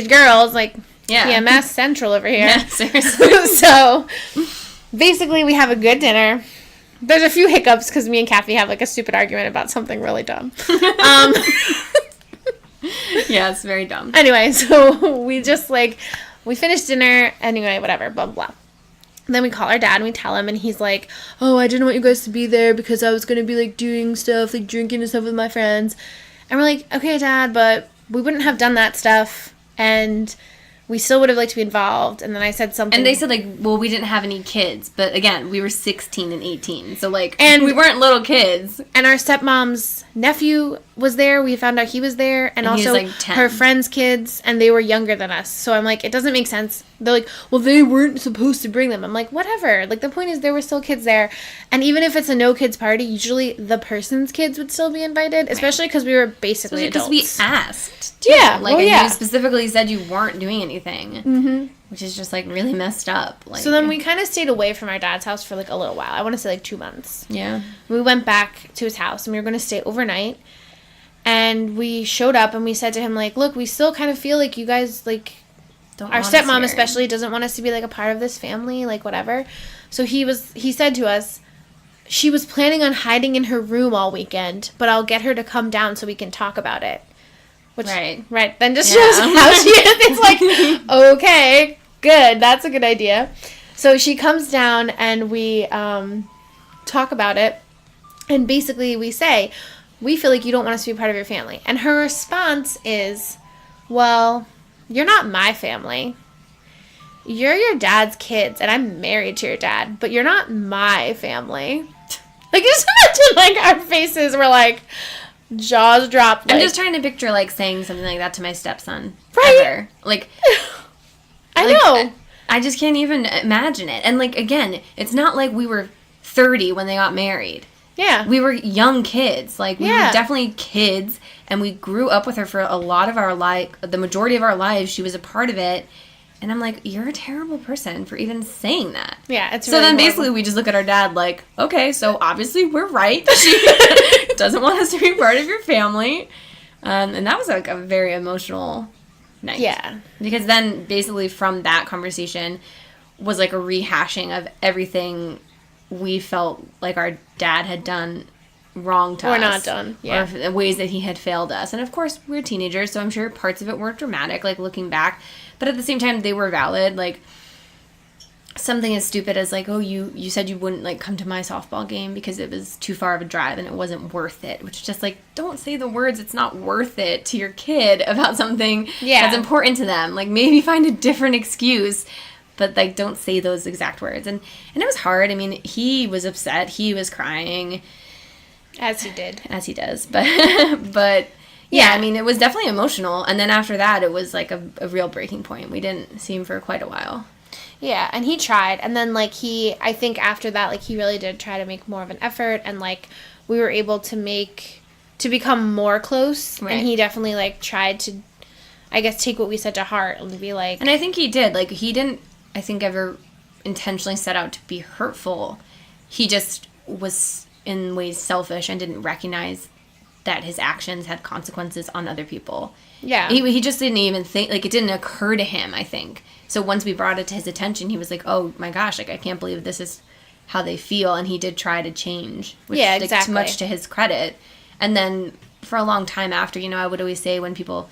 girls, like, PMS Central over here. Yeah, seriously. So basically, we have a good dinner. There's a few hiccups because me and Kathy have like a stupid argument about something really dumb. Yeah, it's very dumb. Anyway, so we just we finished dinner. Anyway, whatever, blah, blah, blah. Then we call our dad and we tell him, and he's like, oh, I didn't want you guys to be there because I was going to be, like, doing stuff, like, drinking and stuff with my friends. And we're like, okay, Dad, but we wouldn't have done that stuff, and we still would have liked to be involved. And then I said something. And they said, like, well, we didn't have any kids. But, again, we were 16 and 18. So, like, and we weren't little kids. And our stepmom's nephew was there. We found out he was there. And also he was, like, 10. Her friends' kids. And they were younger than us. So I'm like, it doesn't make sense. They're like, well, they weren't supposed to bring them. I'm like, whatever. Like, the point is there were still kids there. And even if it's a no-kids party, usually the person's kids would still be invited. Especially because we were basically adults. Because we asked. Yeah. Like, you specifically said you weren't doing anything. Mm-hmm. which is just, like, really messed up. Like, so then we kind of stayed away from our dad's house for, like, a little while. I want to say, like, 2 months. Yeah. We went back to his house, and we were going to stay overnight. And we showed up, and we said to him, like, look, we still kind of feel like you guys, like, Don't our want us stepmom here. especially doesn't want us to be, like, a part of this family, like, whatever. So he said to us, she was planning on hiding in her room all weekend, but I'll get her to come down so we can talk about it. Which, right, then just shows how she is. It's like, okay, good, that's a good idea. So she comes down, and we talk about it, and basically we say, we feel like you don't want us to be part of your family. And her response is, well, you're not my family. You're your dad's kids, and I'm married to your dad, but you're not my family. Like, just imagine, like, our faces were, like, jaws dropped. Like, I'm just trying to picture, like, saying something like that to my stepson. Right? Ever. Like, I know. I just can't even imagine it. And, like, again, it's not like we were 30 when they got married. Yeah. We were young kids. Like, we Yeah. were definitely kids, and we grew up with her for a lot of our life. The majority of our lives, she was a part of it. And I'm like, you're a terrible person for even saying that. Yeah, it's so really then horrible. basically we just look at our dad like, okay, so obviously we're right. She doesn't want us to be part of your family. And that was like a very emotional night. Yeah. Because then basically from that conversation was like a rehashing of everything we felt like our dad had done wrong to us. Or not done. Yeah. Or the ways that he had failed us. And of course, we're teenagers, so I'm sure parts of it were dramatic, like looking back. But at the same time, they were valid. Like, something as stupid as, like, oh, you said you wouldn't, like, come to my softball game because it was too far of a drive and it wasn't worth it. Which is just, like, don't say the words, it's not worth it to your kid about something that's important to them. Like, maybe find a different excuse. But, like, don't say those exact words. And it was hard. I mean, he was upset. He was crying. As he did. As he does. But yeah, I mean, it was definitely emotional. And then after that, it was, like, a real breaking point. We didn't see him for quite a while. Yeah, and he tried. And then, like, I think after that, like, he really did try to make more of an effort. And, like, we were able to become more close. Right. And he definitely, like, tried to, I guess, take what we said to heart and be like... And I think he did. Like, he didn't, I think, ever intentionally set out to be hurtful. He just was, in ways, selfish and didn't recognize that his actions had consequences on other people. Yeah. He just didn't even think, like, it didn't occur to him, I think. So once we brought it to his attention, he was like, oh my gosh, like, I can't believe this is how they feel. And he did try to change. Which, yeah, like, exactly. much to his credit. And then for a long time after, you know, I would always say when people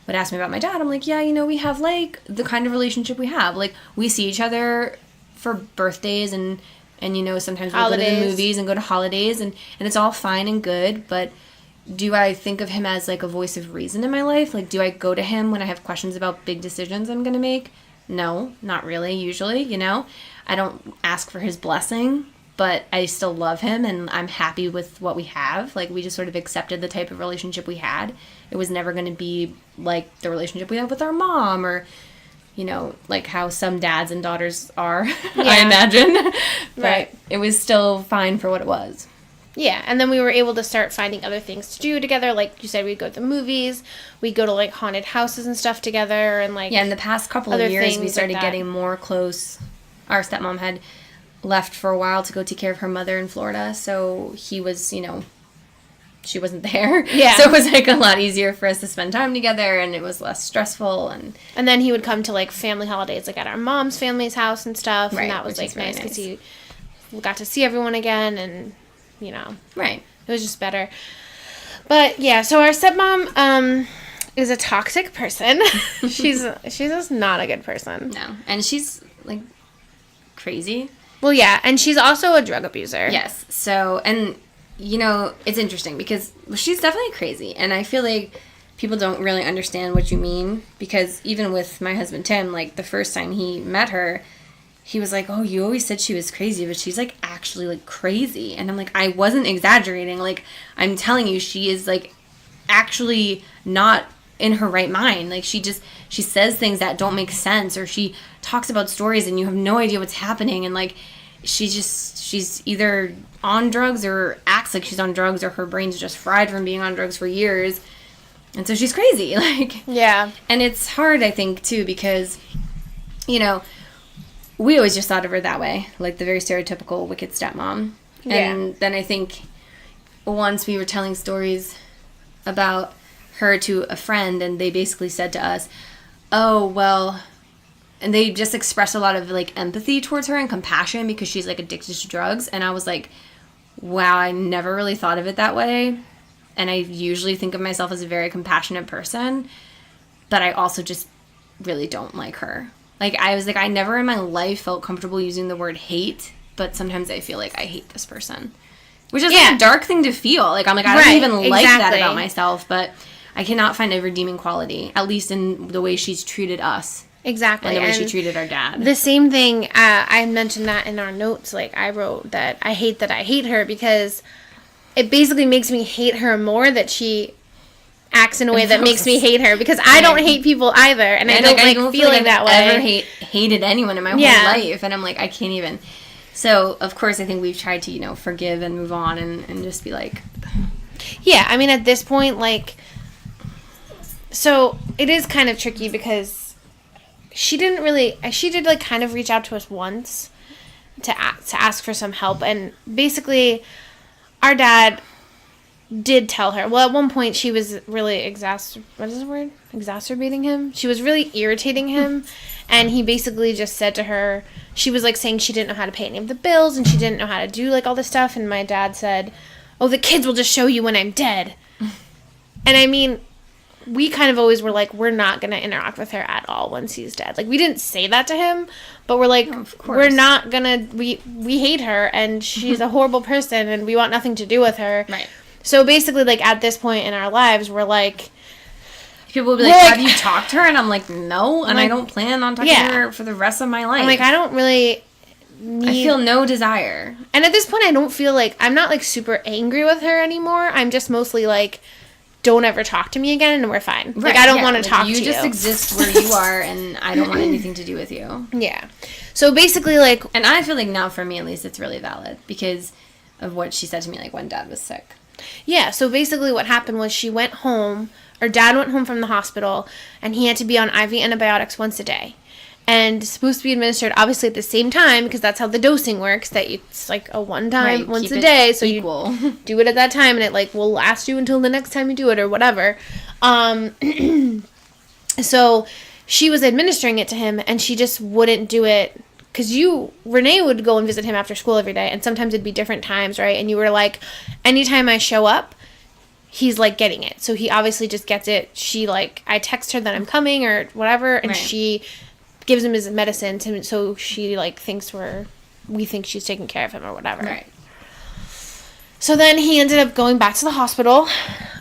would ask me about my dad, I'm like, yeah, you know, we have, like, the kind of relationship we have. Like, we see each other for birthdays and you know, sometimes we'll go to the movies and go to holidays and it's all fine and good, but do I think of him as, like, a voice of reason in my life? Like, do I go to him when I have questions about big decisions I'm going to make? No, not really, usually, you know? I don't ask for his blessing, but I still love him, and I'm happy with what we have. Like, we just sort of accepted the type of relationship we had. It was never going to be, like, the relationship we have with our mom or, you know, like how some dads and daughters are, I imagine. But Right. it was still fine for what it was. Yeah, and then we were able to start finding other things to do together. Like you said, we'd go to the movies, we'd go to, like, haunted houses and stuff together, and, like... Yeah, in the past couple of other years, we things started like that. getting more close. Our stepmom had left for a while to go take care of her mother in Florida, so he was, you know, she wasn't there. Yeah. So it was, like, a lot easier for us to spend time together, and it was less stressful, and... And then he would come to, like, family holidays, like, at our mom's family's house and stuff, Right, and that was, which like, is really nice because nice. he got to see everyone again, and, you know... Right. It was just better. But, yeah, so our stepmom is a toxic person. she's just not a good person. No. And she's, like, crazy. Well, yeah, and she's also a drug abuser. Yes. So, and, you know, it's interesting because she's definitely crazy. And I feel like people don't really understand what you mean because even with my husband, Tim, like, the first time he met her, he was like, oh, you always said she was crazy, but she's, like, actually, like, crazy. And I'm like, I wasn't exaggerating. Like, I'm telling you, she is, like, actually not in her right mind. Like, she says things that don't make sense, or she talks about stories and you have no idea what's happening. And, like, she's either on drugs or acts like she's on drugs, or her brain's just fried from being on drugs for years. And so she's crazy. Like, Yeah. and it's hard, I think, too, because you know, we always just thought of her that way, like the very stereotypical wicked stepmom. And then I think once we were telling stories about her to a friend, and they basically said to us, oh, well, and they just expressed a lot of, like, empathy towards her and compassion because she's, like, addicted to drugs. And I was like, wow, I never really thought of it that way. And I usually think of myself as a very compassionate person, but I also just really don't like her. Like, I was like, I never in my life felt comfortable using the word hate, but sometimes I feel like I hate this person. Which is like a dark thing to feel. Like, I'm like, I don't even like that about myself, but I cannot find a redeeming quality, at least in the way she's treated us. Exactly. And the way she treated our dad. The same thing, I mentioned that in our notes. Like, I wrote that I hate her because it basically makes me hate her more that she acts in a way that makes me hate her, because I don't hate people either, and I don't like feeling that way. I ever hated anyone in my whole life, and I'm like, I can't even. So, of course, I think we've tried to, you know, forgive and move on and just be like... Yeah, I mean, at this point, like... So, it is kind of tricky because she didn't really... She did, like, kind of reach out to us once to ask for some help, and basically, our dad did tell her... Well, at one point, she was really exacerbating him? She was really irritating him, and he basically just said to her... She was, like, saying she didn't know how to pay any of the bills, and she didn't know how to do, like, all this stuff, and my dad said, oh, the kids will just show you when I'm dead. And, I mean, we kind of always were like, we're not going to interact with her at all once he's dead. Like, we didn't say that to him, but we're like, we're not going to... We hate her, and she's a horrible person, and we want nothing to do with her. Right. So, basically, like, at this point in our lives, we're like... People will be like, have you talked to her? And I'm like, no, and I don't plan on talking to her for the rest of my life. I'm like, I don't really need... I feel no desire. And at this point, I don't feel like... I'm not, like, super angry with her anymore. I'm just mostly like, don't ever talk to me again, and we're fine. Right, like, I don't want to talk to you. You just exist where you are, and I don't want anything to do with you. Yeah. So, basically, like... And I feel like now, for me at least, it's really valid because of what she said to me, like, when Dad was sick. Yeah, so basically what happened was she went home... Her dad went home from the hospital, and he had to be on IV antibiotics once a day. And it's supposed to be administered, obviously, at the same time, because that's how the dosing works, that it's, like, a one-time, once a day, so equal. You do it at that time, and it, like, will last you until the next time you do it, or whatever. So, she was administering it to him, and she just wouldn't do it, because Renee would go and visit him after school every day, and sometimes it'd be different times, right? And you were like, anytime I show up, he's, like, getting it. So he obviously just gets it. She, like, I text her that I'm coming or whatever, and she gives him his medicine so she, like, we think she's taking care of him or whatever. Right. So then he ended up going back to the hospital.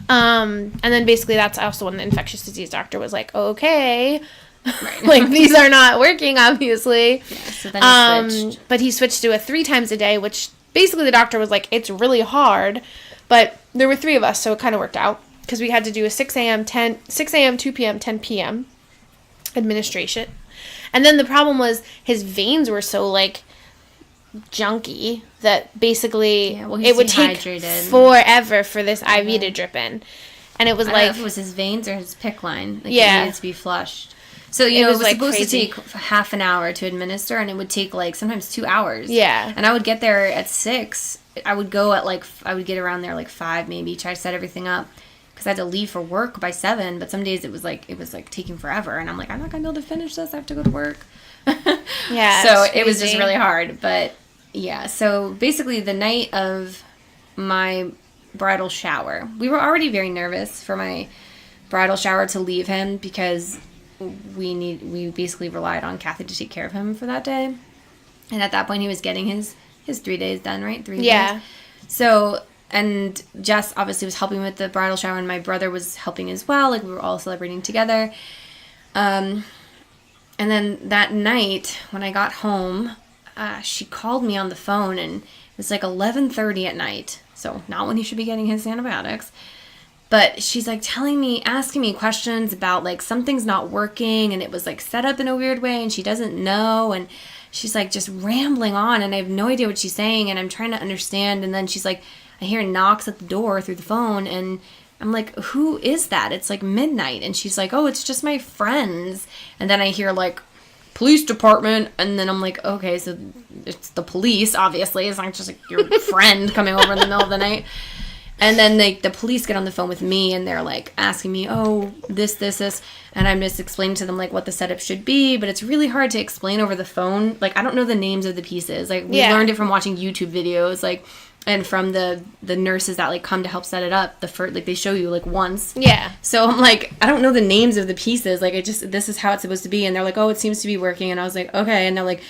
And then basically that's also when the infectious disease doctor was like, okay. Right. Like, these are not working, obviously. Yeah, so then he switched. But he switched to a 3 times a day, which basically the doctor was like, it's really hard. But there were 3 of us, so it kind of worked out. Because we had to do a 6 a.m., 2 p.m., 10 p.m. administration. And then the problem was his veins were so, like, junky that basically it would take forever for this IV to drip in. And it was I like... don't know if it was his veins or his PICC line. Like, it needed to be flushed. So, you know, it was like supposed to take half an hour to administer, and it would take, like, sometimes 2 hours. Yeah. And I would get there at 6. I would go at, like, I would get around there, like, 5 maybe, try to set everything up. Because I had to leave for work by 7, but some days it was, like, taking forever. And I'm like, I'm not going to be able to finish this. I have to go to work. Yeah. So it was just really hard. But, yeah. So, basically, the night of my bridal shower, we were already very nervous for my bridal shower to leave him because... We basically relied on Kathy to take care of him for that day. And at that point, he was getting his 3 days done, right? 3 days. So, and Jess obviously was helping with the bridal shower, and my brother was helping as well. Like, we were all celebrating together. And then that night, when I got home, she called me on the phone, and it was like 11:30 at night. So, not when he should be getting his antibiotics. But she's, like, asking me questions about, like, something's not working, and it was, like, set up in a weird way, and she doesn't know, and she's, like, just rambling on, and I have no idea what she's saying, and I'm trying to understand, and then she's, like, I hear knocks at the door through the phone, and I'm, like, who is that? It's, like, midnight, and she's, like, oh, it's just my friends, and then I hear, like, police department. And then I'm like, okay, so it's the police, obviously. It's not just like your friend coming over in the middle of the night. And then the police get on the phone with me, and they're, like, asking me, oh, this. And I'm just explaining to them, like, what the setup should be. But it's really hard to explain over the phone. Like, I don't know the names of the pieces. Like, we learned it from watching YouTube videos, like, and from the nurses that, like, come to help set it up. Like, they show you, like, once. Yeah. So I'm like, I don't know the names of the pieces. Like, this is how it's supposed to be. And they're like, oh, it seems to be working. And I was like, okay. And they're like,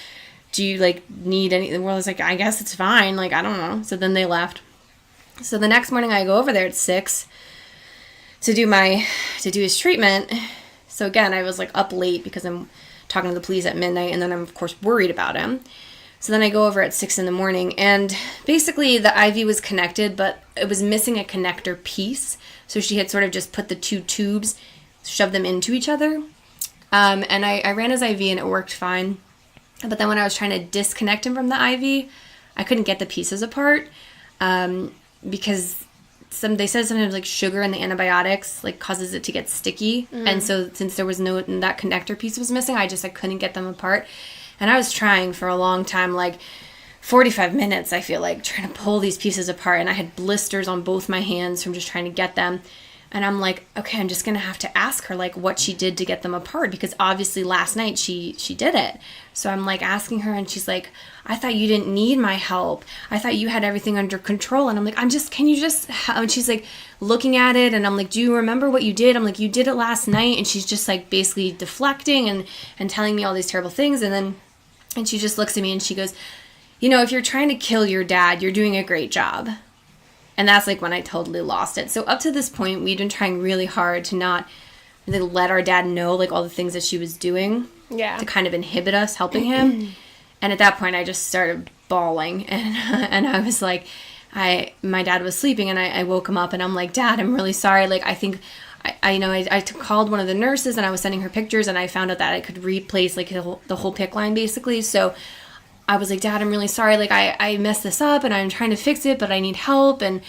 do you, like, need anything? Well, I was like, I guess it's fine. Like, I don't know. So then they left. So the next morning I go over there at 6 to do his treatment. So again, I was, like, up late because I'm talking to the police at midnight, and then I'm, of course, worried about him. So then I go over at 6 in the morning, and basically the IV was connected, but it was missing a connector piece. So she had sort of just put the two tubes, shoved them into each other. And I ran his IV, and it worked fine. But then when I was trying to disconnect him from the IV, I couldn't get the pieces apart. Because they said sometimes, like, sugar in the antibiotics, like, causes it to get sticky. And so since there was that connector piece was missing, I couldn't get them apart. And I was trying for a long time, like 45 minutes, I feel like, trying to pull these pieces apart. And I had blisters on both my hands from just trying to get them. And I'm like, okay, I'm just going to have to ask her, like, what she did to get them apart. Because obviously last night she did it. So I'm, like, asking her, and she's like, I thought you didn't need my help. I thought you had everything under control. And I'm like, can you just, and she's, like, looking at it. And I'm like, do you remember what you did? I'm like, you did it last night. And she's just, like, basically deflecting and telling me all these terrible things. And she just looks at me and she goes, you know, if you're trying to kill your dad, you're doing a great job. And that's, like, when I totally lost it. So up to this point, we'd been trying really hard to not really let our dad know, like, all the things that she was doing. Yeah. To kind of inhibit us helping him. And at that point, I just started bawling. And I was like, my dad was sleeping, and I woke him up, and I'm like, Dad, I'm really sorry. Like, I think, I called one of the nurses, and I was sending her pictures, and I found out that I could replace, like, the whole PICC line, basically. So I was like, Dad, I'm really sorry. Like, I messed this up, and I'm trying to fix it, but I need help. And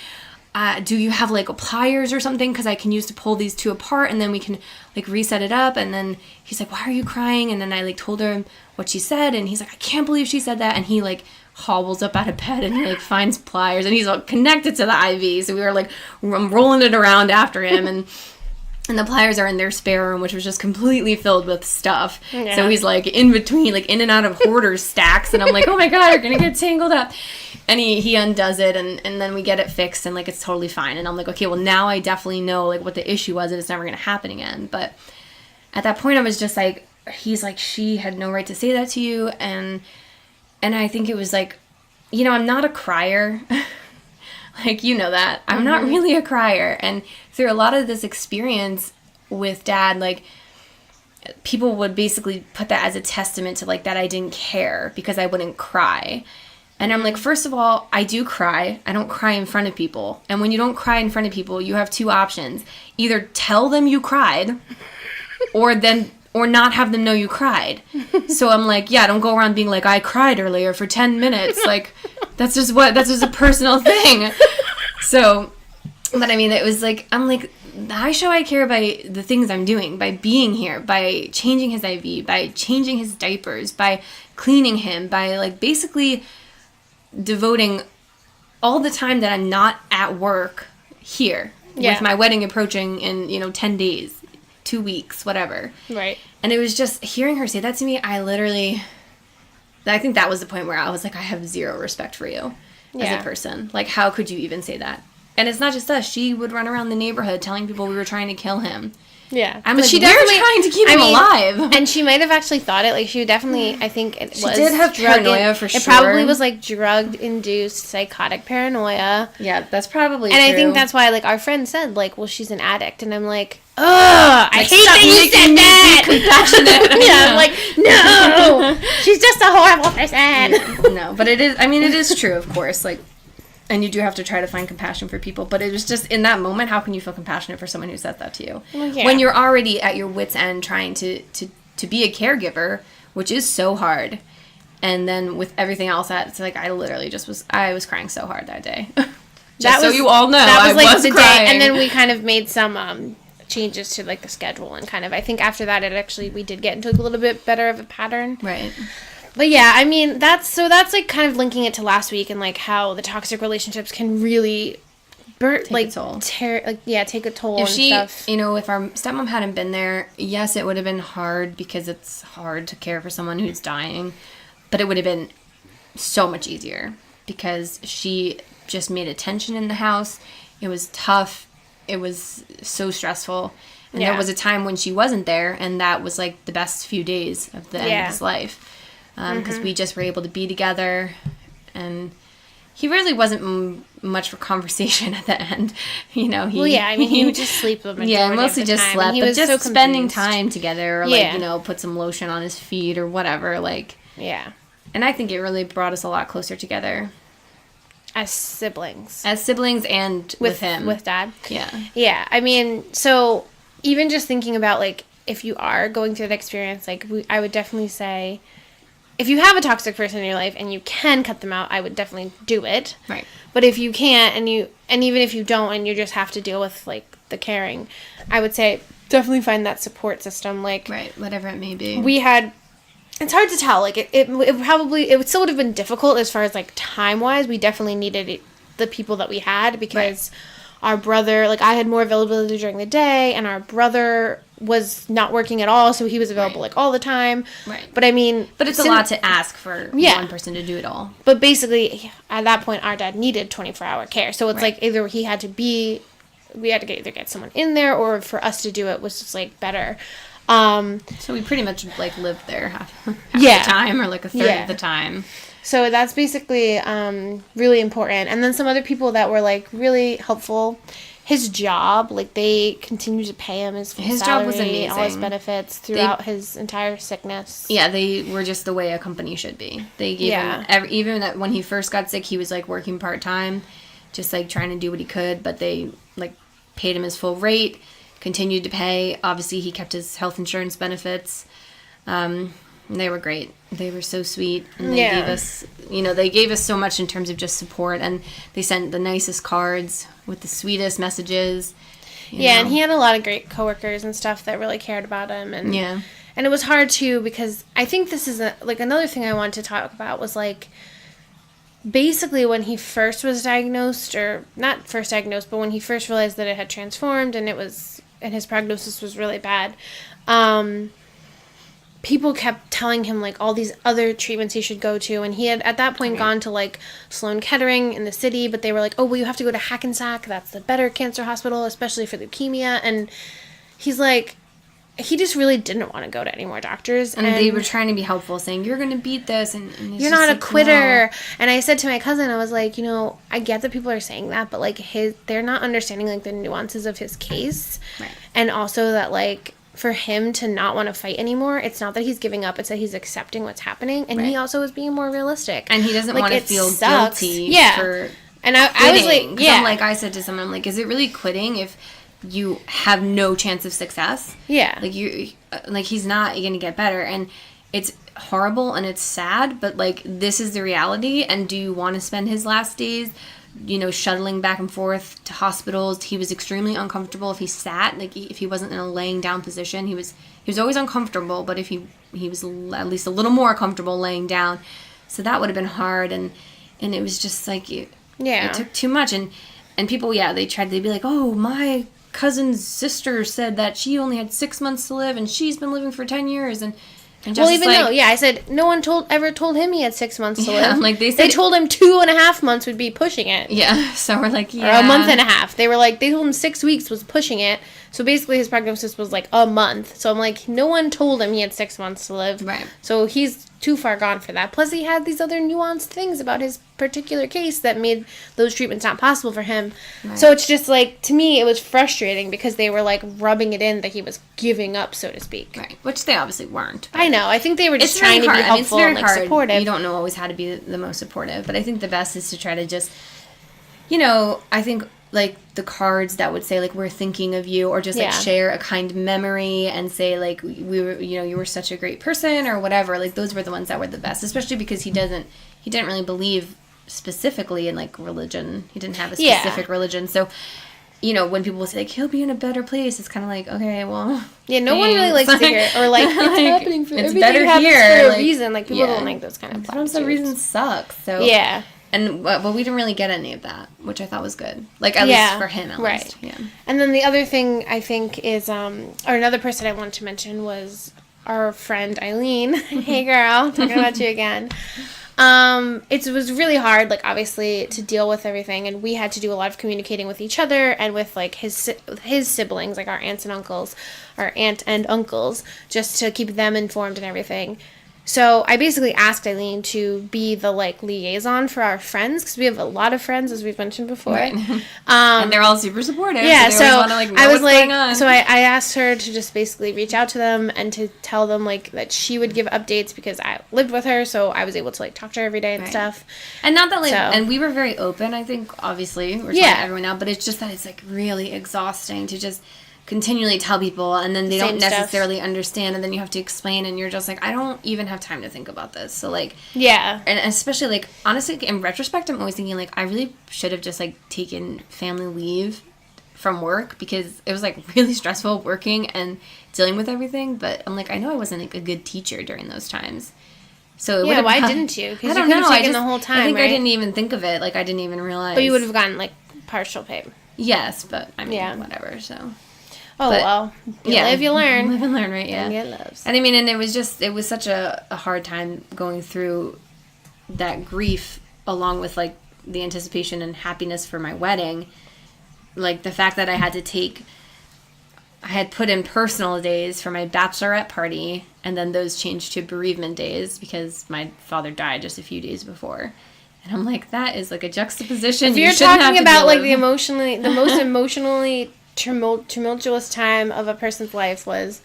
do you have, like, pliers or something? Because I can use to pull these two apart, and then we can, like, reset it up. And then he's like, why are you crying? And then I, like, told her what she said, and he's like, I can't believe she said that. And he, like, hobbles up out of bed, and he, like, finds pliers, and he's, like, connected to the IV. So we were, like, rolling it around after him, and the pliers are in their spare room, which was just completely filled with stuff. Yeah. So he's, like, in between, like, in and out of hoarder stacks, and I'm like, oh my God, you're gonna get tangled up. And he undoes it, and then we get it fixed, and, like, it's totally fine. And I'm like, okay, well, now I definitely know, like, what the issue was, and it's never gonna happen again. But at that point, I was just like, he's like, she had no right to say that to you. And I think it was like, you know, I'm not a crier. Like, you know that. I'm not really a crier. And through a lot of this experience with Dad, like, people would basically put that as a testament to, like, that I didn't care because I wouldn't cry. And I'm like, first of all, I do cry. I don't cry in front of people. And when you don't cry in front of people, you have two options. Either tell them you cried or not have them know you cried. So I'm like, yeah, don't go around being like, I cried earlier for 10 minutes. Like, that's just a personal thing. So, but I mean, it was like, I'm like, I show I care by the things I'm doing, by being here, by changing his IV, by changing his diapers, by cleaning him, by, like, basically devoting all the time that I'm not at work here with my wedding approaching in, 10 days, 2 weeks, whatever. Right. And it was just hearing her say that to me, I think that was the point where I was like, I have zero respect for you as a person. Like, how could you even say that? And it's not just us. She would run around the neighborhood telling people we were trying to kill him. Yeah. I'm like, we're trying to keep him alive. And she might have actually thought it. Like, she definitely, I think it was. She did have paranoia for sure. It probably was, like, drug-induced psychotic paranoia. Yeah, that's probably true. And I think that's why, like, our friend said, like, well, she's an addict. And I'm like, ugh, I hate that you said that. Compassionate. Yeah, I'm like, no, she's just a horrible person. No, but it is true, of course. Like, and you do have to try to find compassion for people. But it was just, in that moment, how can you feel compassionate for someone who said that to you? Well, yeah. When you're already at your wit's end trying to be a caregiver, which is so hard. And then with everything else, it's like, I was crying so hard that day. So you all know, that was, like, the crying. Day. And then we kind of made some changes to like the schedule and kind of, I think after that we did get into a little bit better of a pattern. Right. But yeah, I mean, that's like kind of linking it to last week and like how the toxic relationships can really take a toll. Take a toll and stuff. If our stepmom hadn't been there, yes, it would have been hard because it's hard to care for someone who's dying, but it would have been so much easier because she just made a tension in the house. It was tough. It was so stressful. And there was a time when she wasn't there, and that was like the best few days of the end of his life. Because we just were able to be together, and he really wasn't much for conversation at the end. He would just sleep the majority mostly of the just time, slept, he but was just so spending confused. time together, or put some lotion on his feet or whatever, And I think it really brought us a lot closer together. As siblings. And with him. With Dad. Yeah. Yeah, I mean, so even just thinking about, like, if you are going through that experience, like, I would definitely say, if you have a toxic person in your life and you can cut them out, I would definitely do it. Right. But if you can't, and even if you don't, and you just have to deal with, like, the caring, I would say definitely find that support system. Like, right, whatever it may be. It's hard to tell. Like, it would still would have been difficult as far as, like, time-wise. We definitely needed the people that we had because our brother, like, I had more availability during the day, and our brother was not working at all, so he was available, like, all the time. Right. But, I mean... But it's a lot to ask for one person to do it all. But basically, at that point, our dad needed 24-hour care. So it's, like, either we had to get someone in there, or for us to do it was just, like, better. So we pretty much, like, lived there half the time, or, like, a third of the time. So that's basically really important. And then some other people that were, like, really helpful. His job, like, they continued to pay him his full salary, job was amazing. All his benefits throughout his entire sickness. Yeah, they were just the way a company should be. They gave him, even when he first got sick, he was, like, working part-time, just, like, trying to do what he could, but they, like, paid him his full rate, continued to pay. Obviously, he kept his health insurance benefits. They were great. They were so sweet, and they gave us so much in terms of just support, and they sent the nicest cards with the sweetest messages. And he had a lot of great coworkers and stuff that really cared about him, and it was hard too because I think this is another thing I wanted to talk about was like basically when he first was diagnosed, or not first diagnosed, but when he first realized that it had transformed and his prognosis was really bad. People kept telling him, like, all these other treatments he should go to, and he had, at that point, gone to, like, Sloan Kettering in the city, but they were like, oh, well, you have to go to Hackensack, that's the better cancer hospital, especially for leukemia, and he's like, he just really didn't want to go to any more doctors. And they were trying to be helpful, saying, you're going to beat this, and you're not a quitter. No. And I said to my cousin, I was like, I get that people are saying that, but, like, they're not understanding, like, the nuances of his case, and also that, like, for him to not want to fight anymore, it's not that he's giving up, it's that he's accepting what's happening, and he also is being more realistic. And he doesn't want to feel guilty for and I was like, I said to someone, like, is it really quitting if you have no chance of success? Yeah. Like, he's not going to get better, and it's horrible, and it's sad, but, like, this is the reality, and do you want to spend his last days shuttling back and forth to hospitals? He was extremely uncomfortable if he sat, like, if he wasn't in a laying down position. He was always uncomfortable, but if he was at least a little more comfortable laying down. So that would have been hard, and it was just like, it took too much, and people, they'd be like, oh, my cousin's sister said that she only had 6 months to live, and she's been living for 10 years, and well, even though, I said, no one ever told him he had 6 months to live. Like they told him 2.5 months would be pushing it. Yeah, so we're like, Or a month and a half. They told him 6 weeks was pushing it. So basically his prognosis was like a month. So I'm like, no one told him he had 6 months to live. Right. So he's too far gone for that. Plus he had these other nuanced things about his particular case that made those treatments not possible for him. Right. So it's just like, to me, it was frustrating because they were like rubbing it in that he was giving up, so to speak. Right. Which they obviously weren't. I know. I think they were just trying to be helpful and like supportive. You don't know always how to be the most supportive, but I think the best is to try to just, I think like the cards that would say like, we're thinking of you, or just like share a kind memory and say like, we were, you were such a great person or whatever. Like those were the ones that were the best, especially because he didn't really believe specifically in like religion. He didn't have a specific religion. So you know, when people say, like, he'll be in a better place, it's kind of like, okay, well, yeah, no one really likes to hear it. Or, like, it's happening for, it's everything better happens here. for a Like, reason. Like, people don't like those kind of platitudes. Sometimes the reason sucks. So yeah. And, but we didn't really get any of that, which I thought was good. Like, at least for him, at least. Yeah. And then the other thing, I think, is, or another person I wanted to mention was our friend Eileen. Hey, girl. Talking about you again. It was really hard, like, obviously, to deal with everything, and we had to do a lot of communicating with each other and with, like, his siblings, like our aunts and uncles, just to keep them informed and everything. So I basically asked Eileen to be the, like, liaison for our friends, because we have a lot of friends, as we've mentioned before. Right. And they're all super supportive. Yeah, so they always want to, like, know what's going on. So I asked her to just basically reach out to them and to tell them, like, that she would give updates, because I lived with her, so I was able to, like, talk to her every day and stuff. And not that, like, and we were very open, I think, obviously. We're telling everyone now, but it's just that it's, like, really exhausting to just continually tell people, and then they don't necessarily understand, and then you have to explain, and you're just like, I don't even have time to think about this. So, like, and especially, like, honestly, in retrospect, I'm always thinking, like, I really should have just, like, taken family leave from work, because it was, like, really stressful working and dealing with everything. But I'm like, I know I wasn't, like, a good teacher during those times. So why didn't you? Because you could have taken the whole time. I think I didn't even think of it. Like, I didn't even realize. But you would have gotten, like, partial pay. Yes, but I mean, whatever. So. Oh, but, well, you live, you learn. Live and learn, right, yeah. And get loves. And I mean, and it was such a hard time going through that grief, along with, like, the anticipation and happiness for my wedding. Like, the fact that I had put in personal days for my bachelorette party, and then those changed to bereavement days, because my father died just a few days before. And I'm like, that is, like, a juxtaposition. If you're talking about, like, the most emotionally tumultuous time of a person's life was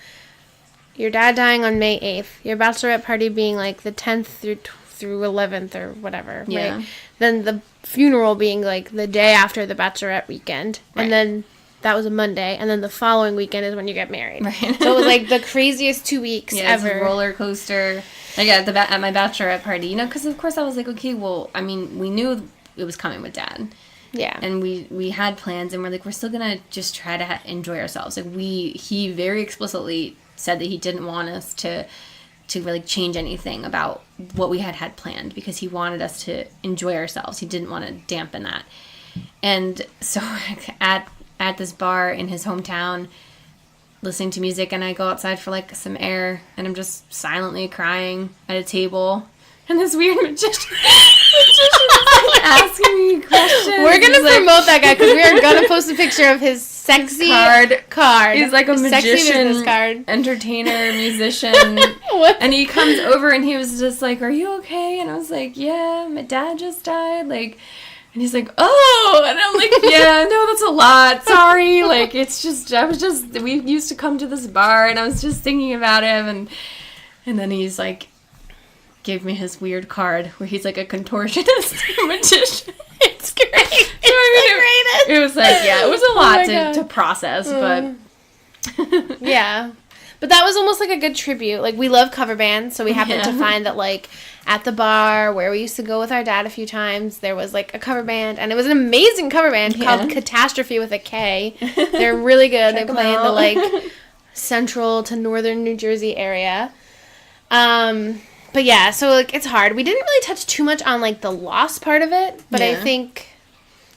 your dad dying on May 8th, your bachelorette party being, like, the 10th through 11th or whatever, right? Then the funeral being, like, the day after the bachelorette weekend, and then that was a Monday, and then the following weekend is when you get married. Right. So it was, like, the craziest 2 weeks ever. It's a roller coaster. Like, at my bachelorette party, you know, because, of course, I was like, okay, well, I mean, we knew it was coming with Dad. Yeah. And we had plans, and we're like, we're still going to just try to enjoy ourselves. Like, he very explicitly said that he didn't want us to really change anything about what we had planned, because he wanted us to enjoy ourselves. He didn't want to dampen that. And so at this bar in his hometown, listening to music, and I go outside for, like, some air, and I'm just silently crying at a table. And this weird magician is like asking me questions. We're going to promote that guy, because we are going to post a picture of his sexy card. He's like a magician, entertainer, musician. And he comes over, and he was just like, are you okay? And I was like, yeah, my dad just died. Like, and he's like, oh. And I'm like, yeah, no, that's a lot. Sorry. Like, we used to come to this bar, and I was just thinking about him. And then he's like, gave me his weird card where he's like a contortionist magician. It's great. It was like, it was a lot to process, but yeah. But that was almost like a good tribute. Like, we love cover bands, so we happened to find that, like, at the bar where we used to go with our dad a few times, there was, like, a cover band, and it was an amazing cover band called Catastrophe with a K. They're really good. They play in the, like, central to northern New Jersey area. But yeah, so, like, it's hard. We didn't really touch too much on, like, the loss part of it, but I think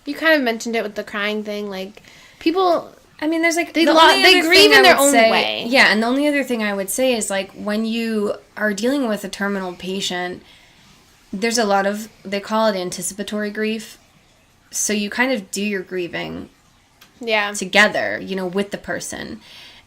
you kind of mentioned it with the crying thing. Like, people, I mean, there's, like, they grieve in their own way. Yeah, and the only other thing I would say is, like, when you are dealing with a terminal patient, there's a lot of, they call it anticipatory grief. So you kind of do your grieving together, you know, with the person.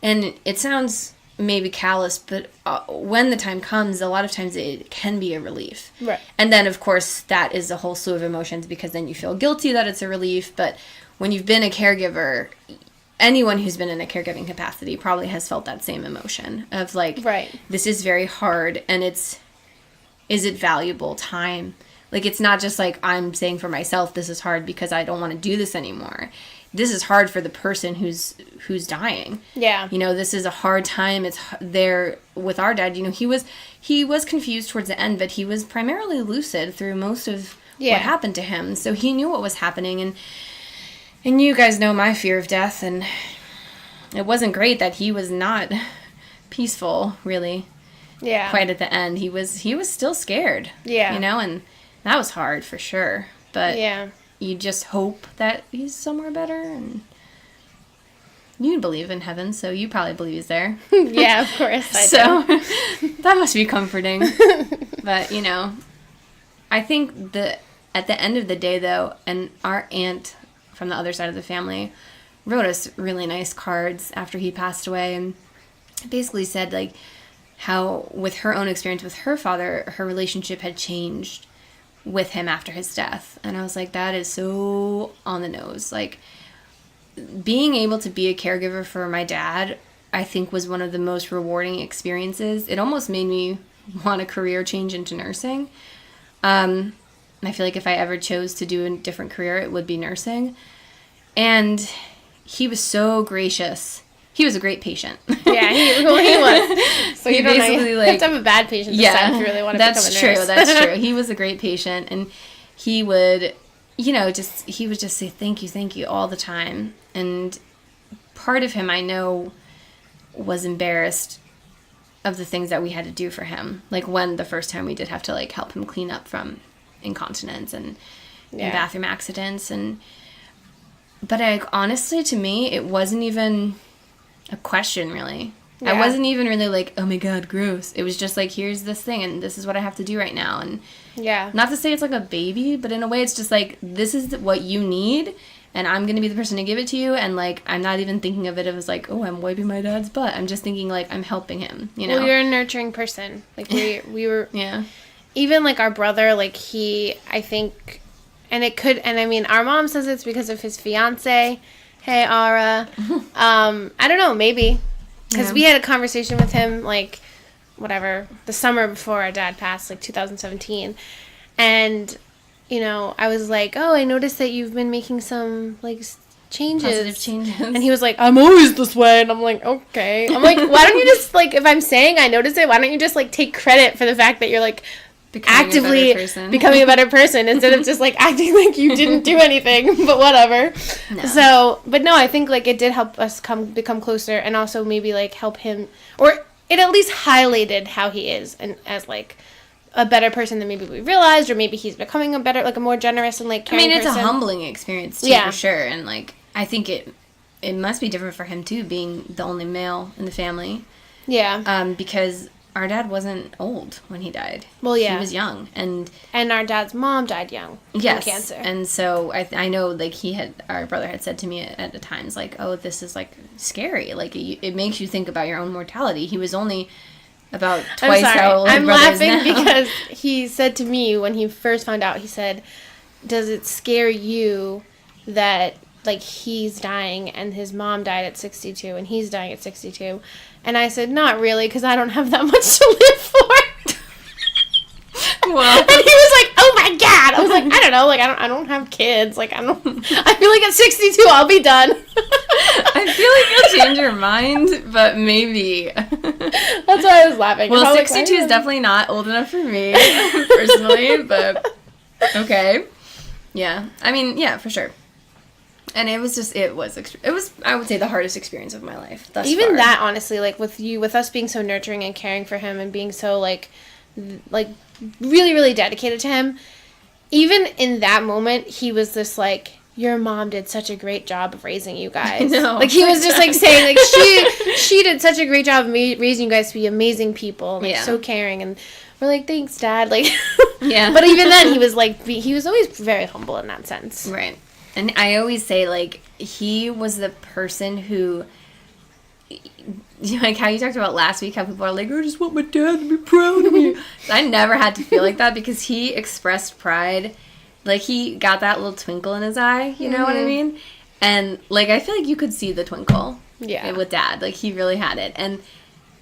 And it sounds maybe callous, but when the time comes, a lot of times it can be a relief. Right. And then, of course, that is a whole slew of emotions, because then you feel guilty that it's a relief. But when you've been a caregiver, anyone who's been in a caregiving capacity probably has felt that same emotion of, like, this is very hard, and is it valuable time? Like, it's not just like I'm saying for myself, this is hard because I don't want to do this anymore. This is hard for the person who's dying. Yeah. You know, this is a hard time. It's there with our dad. You know, he was confused towards the end, but he was primarily lucid through most of what happened to him. So he knew what was happening, And you guys know my fear of death, and it wasn't great that he was not peaceful, really. Yeah. Quite at the end. He was still scared. Yeah. You know, and that was hard for sure. But Yeah. you just hope that he's somewhere better, and you believe in heaven, so you probably believe he's there. Yeah, of course I do. That must be comforting. But, you know, I think at the end of the day, though, and our aunt from the other side of the family wrote us really nice cards after he passed away, and basically said, like, how with her own experience with her father, her relationship had changed with him after his death. And I was like, that is so on the nose. Like, being able to be a caregiver for my dad, I think, was one of the most rewarding experiences. It almost made me want a career change into nursing. I feel like if I ever chose to do a different career, it would be nursing. And he was so gracious. He was a great patient. Yeah, he was. So he you don't basically, know, like, you have to have a bad patient this time if you really want to become a nurse. That's true. That's true. He was a great patient, and he would, you know, he would just say thank you all the time. And part of him, I know, was embarrassed of the things that we had to do for him. Like when the first time we did have to, like, help him clean up from incontinence and bathroom accidents. But honestly, to me, it wasn't even a question, really. Yeah. I wasn't even really like, oh my god, gross. It was just like, here's this thing, and this is what I have to do right now. And not to say it's like a baby, but in a way it's just like, this is what you need, and I'm going to be the person to give it to you. And, like, I'm not even thinking of it as, like, oh, I'm wiping my dad's butt. I'm just thinking, like, I'm helping him, you know? Well, you're a nurturing person. Like, we were... Yeah. Even, like, our brother, like, he, I think... And it could... And, I mean, our mom says it's because of his fiancé. Hey, Ara. I don't know, maybe. Because we had a conversation with him, like, whatever, the summer before our dad passed, like, 2017. And... You know, I was like, oh, I noticed that you've been making some, like, changes. Positive changes. And he was like, I'm always this way. And I'm like, okay. I'm like, why don't you just, like, if I'm saying I noticed it, why don't you just, like, take credit for the fact that you're, like, actively becoming a better person instead of just, like, acting like you didn't do anything, but whatever. No. So, but no, I think, like, it did help us become closer, and also maybe, like, help him, or it at least highlighted how he is, and as, like, a better person than maybe we realized, or maybe he's becoming a better, like, a more generous and, like, caring it's person. A humbling experience too, for sure. And, like, I think it must be different for him too, being the only male in the family. Yeah. Because our dad wasn't old when he died. Well, yeah, he was young, and our dad's mom died young. Yes, from cancer. And so I know, like, our brother had said to me at the times, like, oh, this is, like, scary. Like, it makes you think about your own mortality. He was only about twice how old I'm laughing now. Because he said to me when he first found out, he said, does it scare you that, like, he's dying and his mom died at 62 and he's dying at 62? And I said, not really, because I don't have that much to live for. Well, and he was like, oh my god. I was like, I don't know, like, I don't have kids, like, I feel like at 62 I'll be done. I feel like you'll change your mind, but maybe. That's why I was laughing. Well, 62 is definitely not old enough for me, personally, but okay. Yeah. I mean, yeah, for sure. And it was, I would say, the hardest experience of my life thus Even far. that, honestly, like, with us being so nurturing and caring for him and being so, like really, really dedicated to him, even in that moment, he was this, like, your mom did such a great job of raising you guys. No. Like, he was just, like, saying, like, she did such a great job of raising you guys to be amazing people, like, so caring, and we're like, thanks, Dad, like, yeah. But even then, he was, like, he was always very humble in that sense. Right. And I always say, like, he was the person who, like how you talked about last week, how people are like, I just want my dad to be proud of me. I never had to feel like that, because he expressed pride. Like, he got that little twinkle in his eye, you know what I mean? And, like, I feel like you could see the twinkle with Dad. Like, he really had it. And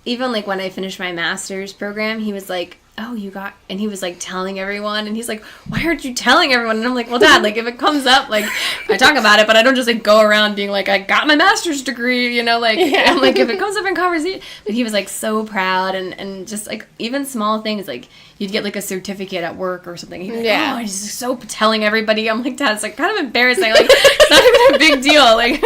even, like, when I finished my master's program, he was like, oh, you got, and he was like telling everyone, and he's like, why aren't you telling everyone? And I'm like, well, Dad, like if it comes up, like I talk about it, but I don't just like go around being like, I got my master's degree, you know, like, I'm like, if it comes up in conversation. But he was like so proud, and just like even small things, like you'd get like a certificate at work or something. He'd be like, oh, he's just so telling everybody. I'm like, Dad, it's like kind of embarrassing. Like it's not even a big deal. Like,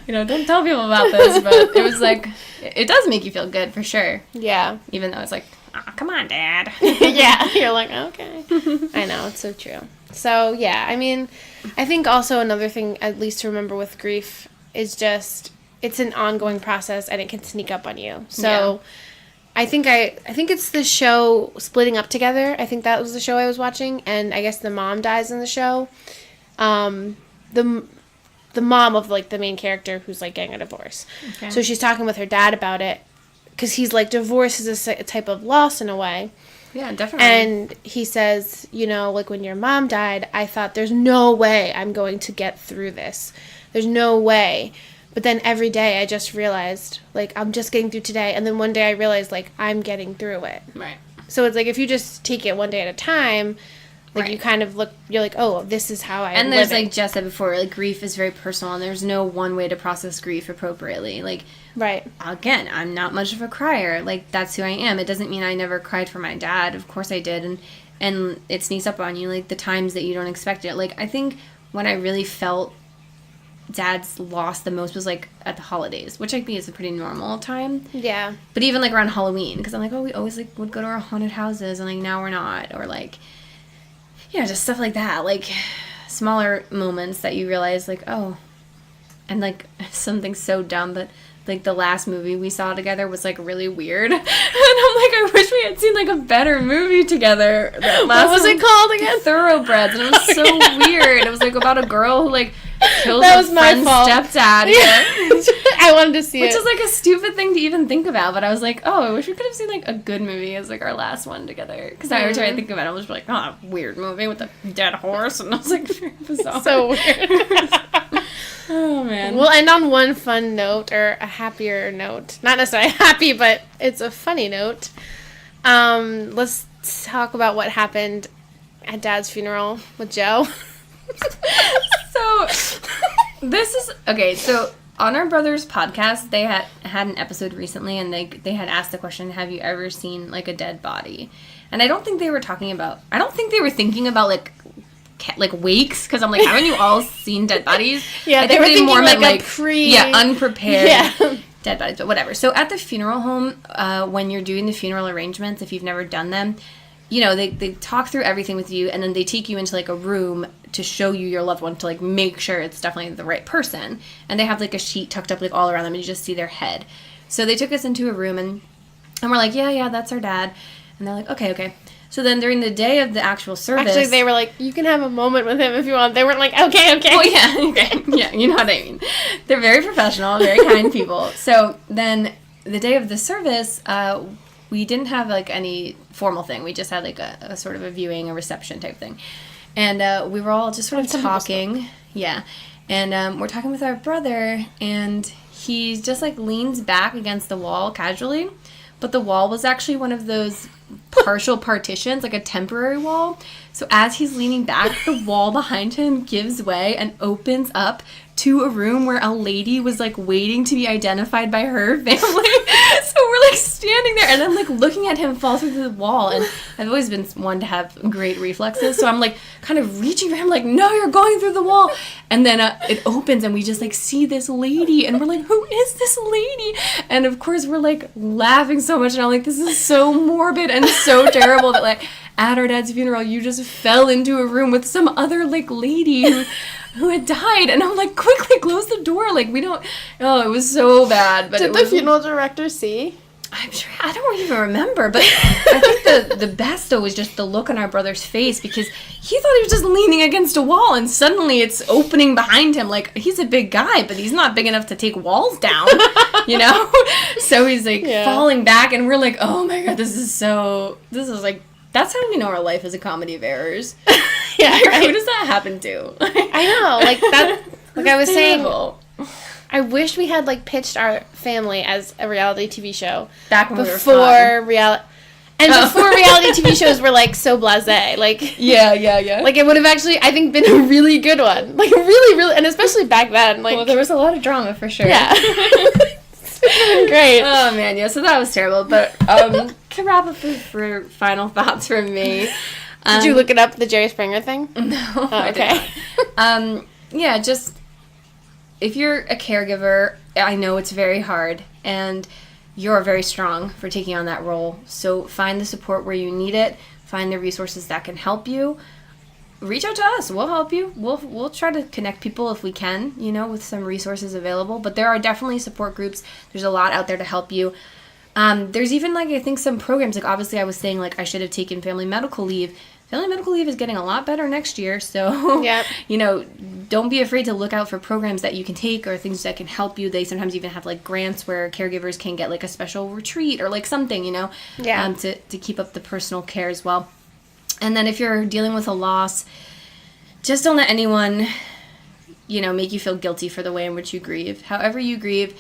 you know, don't tell people about this. But it was like, it does make you feel good for sure. Yeah. Even though it's like, oh, come on, Dad. Yeah, you're like, okay. I know, it's so true. So, yeah, I mean, I think also another thing, at least to remember with grief, is just, it's an ongoing process, and it can sneak up on you. So, I think it's the show Splitting Up Together. I think that was the show I was watching, and I guess the mom dies in the show. The mom of, like, the main character who's, like, getting a divorce. Okay. So she's talking with her dad about it, because he's like, divorce is a type of loss in a way. Yeah, definitely. And he says, you know, like, when your mom died, I thought, there's no way I'm going to get through this. There's no way. But then every day I just realized, like, I'm just getting through today. And then one day I realized, like, I'm getting through it. Right. So it's like, if you just take it one day at a time, like, right. you kind of look, you're like, oh, this is how And there's, like Jess said before, like, grief is very personal, and there's no one way to process grief appropriately. Like, right. Again, I'm not much of a crier. Like, that's who I am. It doesn't mean I never cried for my dad. Of course I did. And it sneaks up on you, like, the times that you don't expect it. Like, I think when I really felt Dad's loss the most was, like, at the holidays, which I think is a pretty normal time. Yeah. But even, like, around Halloween, because I'm like, oh, we always, like, would go to our haunted houses, and, like, now we're not. Or, like, yeah, just stuff like that. Like, smaller moments that you realize, like, oh. And, like, something so dumb, but, like, the last movie we saw together was, like, really weird. And I'm like, I wish we had seen, like, a better movie together. What was it called again? Thoroughbreds. And it was so weird. It was, like, about a girl who, like, kills that her was my friend's fault. stepdad. Yeah. I wanted to see Which it. is, like, a stupid thing to even think about. But I was like, oh, I wish we could have seen, like, a good movie as, like, our last one together. Because every time I think about it, I was like, oh, weird movie with a dead horse. And I was like, very bizarre. So weird. Oh, man. We'll end on one fun note, or a happier note. Not necessarily happy, but it's a funny note. Let's talk about what happened at Dad's funeral with Joe. So, this is... Okay, so on our brother's podcast, they had an episode recently, and they had asked the question, have you ever seen, like, a dead body? And I don't think they were talking about... I don't think they were thinking about, like wakes, because I'm like, haven't you all seen dead bodies? Yeah, I they think were thinking more like meant, unprepared dead bodies, but whatever. So at the funeral home, when you're doing the funeral arrangements, if you've never done them, you know, they talk through everything with you, and then they take you into, like, a room to show you your loved one, to, like, make sure it's definitely the right person. And they have, like, a sheet tucked up, like, all around them, and you just see their head. So they took us into a room, and we're like, yeah, that's our dad. And they're like, okay. So then during the day of the actual service... Actually, they were like, you can have a moment with him if you want. They weren't like, okay. Oh, yeah, okay. Yeah, you know what I mean. They're very professional, very kind people. So then the day of the service, we didn't have, like, any formal thing. We just had, like, a sort of a viewing, a reception type thing. And we were all just sort of talking. Yeah. And we're talking with our brother, and he just, like, leans back against the wall casually. But the wall was actually one of those partial partitions, like a temporary wall. So as he's leaning back, the wall behind him gives way and opens up to a room where a lady was, like, waiting to be identified by her family. So we're, like, standing there, and I'm, like, looking at him fall through the wall. And I've always been one to have great reflexes, so I'm, like, kind of reaching for him, like, no, you're going through the wall. And then it opens, and we just, like, see this lady, and we're like, who is this lady? And of course we're, like, laughing so much, and I'm like, this is so morbid and so terrible that, like, at our dad's funeral, you just fell into a room with some other, like, lady who had died. And I'm like, quickly close the door. Like, we don't... Oh, it was so bad. But Did the funeral director see? I'm sure... I don't even remember. But I think the best, though, was just the look on our brother's face, because he thought he was just leaning against a wall, and suddenly it's opening behind him. Like, he's a big guy, but he's not big enough to take walls down, you know? So he's, like, falling back, and we're like, oh, my God, this is like... That's how we know our life is a comedy of errors. Yeah, right. Who does that happen to? I know, like that. Like I was terrible. saying, I wish we had, like, pitched our family as a reality TV show back when before reality. And before reality TV shows were, like, so blasé. Like, Yeah. like, it would have actually, I think, been a really good one. Like, a really, really, and especially back then. Like, Well, there was a lot of drama for sure. yeah. Great. Oh, man, yeah, so that was terrible. But to wrap up for final thoughts from me. Did you look it up, the Jerry Springer thing? No. Oh, okay. Yeah, just if you're a caregiver, I know it's very hard, and you're very strong for taking on that role. So find the support where you need it. Find the resources that can help you. Reach out to us. We'll help you. We'll try to connect people if we can, with some resources available. But there are definitely support groups. There's a lot out there to help you. There's even, like, I think some programs, like, obviously I was saying, like, I should have taken family medical leave. Family medical leave is getting a lot better next year, so, Yep. Don't be afraid to look out for programs that you can take or things that can help you. They sometimes even have, like, grants where caregivers can get, like, a special retreat or, like, something, Yeah. to keep up the personal care as well. And then if you're dealing with a loss, just don't let anyone, make you feel guilty for the way in which you grieve. However you grieve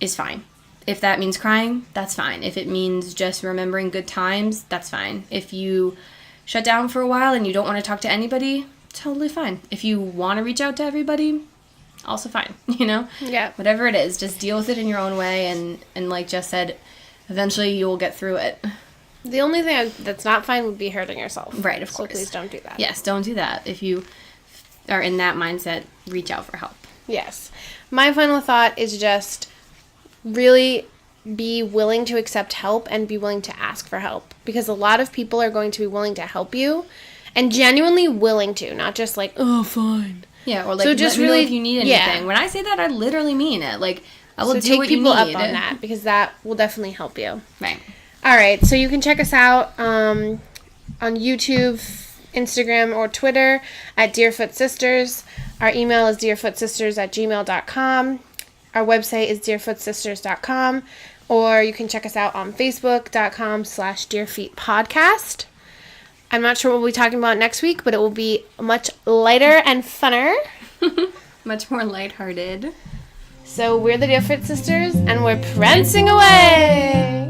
is fine. If that means crying, that's fine. If it means just remembering good times, that's fine. If you shut down for a while and you don't want to talk to anybody, totally fine. If you want to reach out to everybody, also fine, Yeah. Whatever it is, just deal with it in your own way, and like Jess said, eventually you will get through it. The only thing that's not fine would be hurting yourself. Right, of course. So please don't do that. Yes, don't do that. If you are in that mindset, reach out for help. Yes. My final thought is just really be willing to accept help and be willing to ask for help, because a lot of people are going to be willing to help you and genuinely willing to, not just like, oh, fine. Yeah, or like, so just let me really, know if you need anything. yeah. When I say that, I literally mean it. Like, I will So do take what you people need. up on that, because that will definitely help you. Right. All right, so you can check us out on YouTube, Instagram, or Twitter at Deerfoot Sisters. Our email is deerfootsisters@gmail.com. Our website is deerfootsisters.com, or you can check us out on facebook.com/deerfeetpodcast. I'm not sure what we'll be talking about next week, but it will be much lighter and funner. Much more lighthearted. So we're the Deerfoot Sisters, and we're prancing away!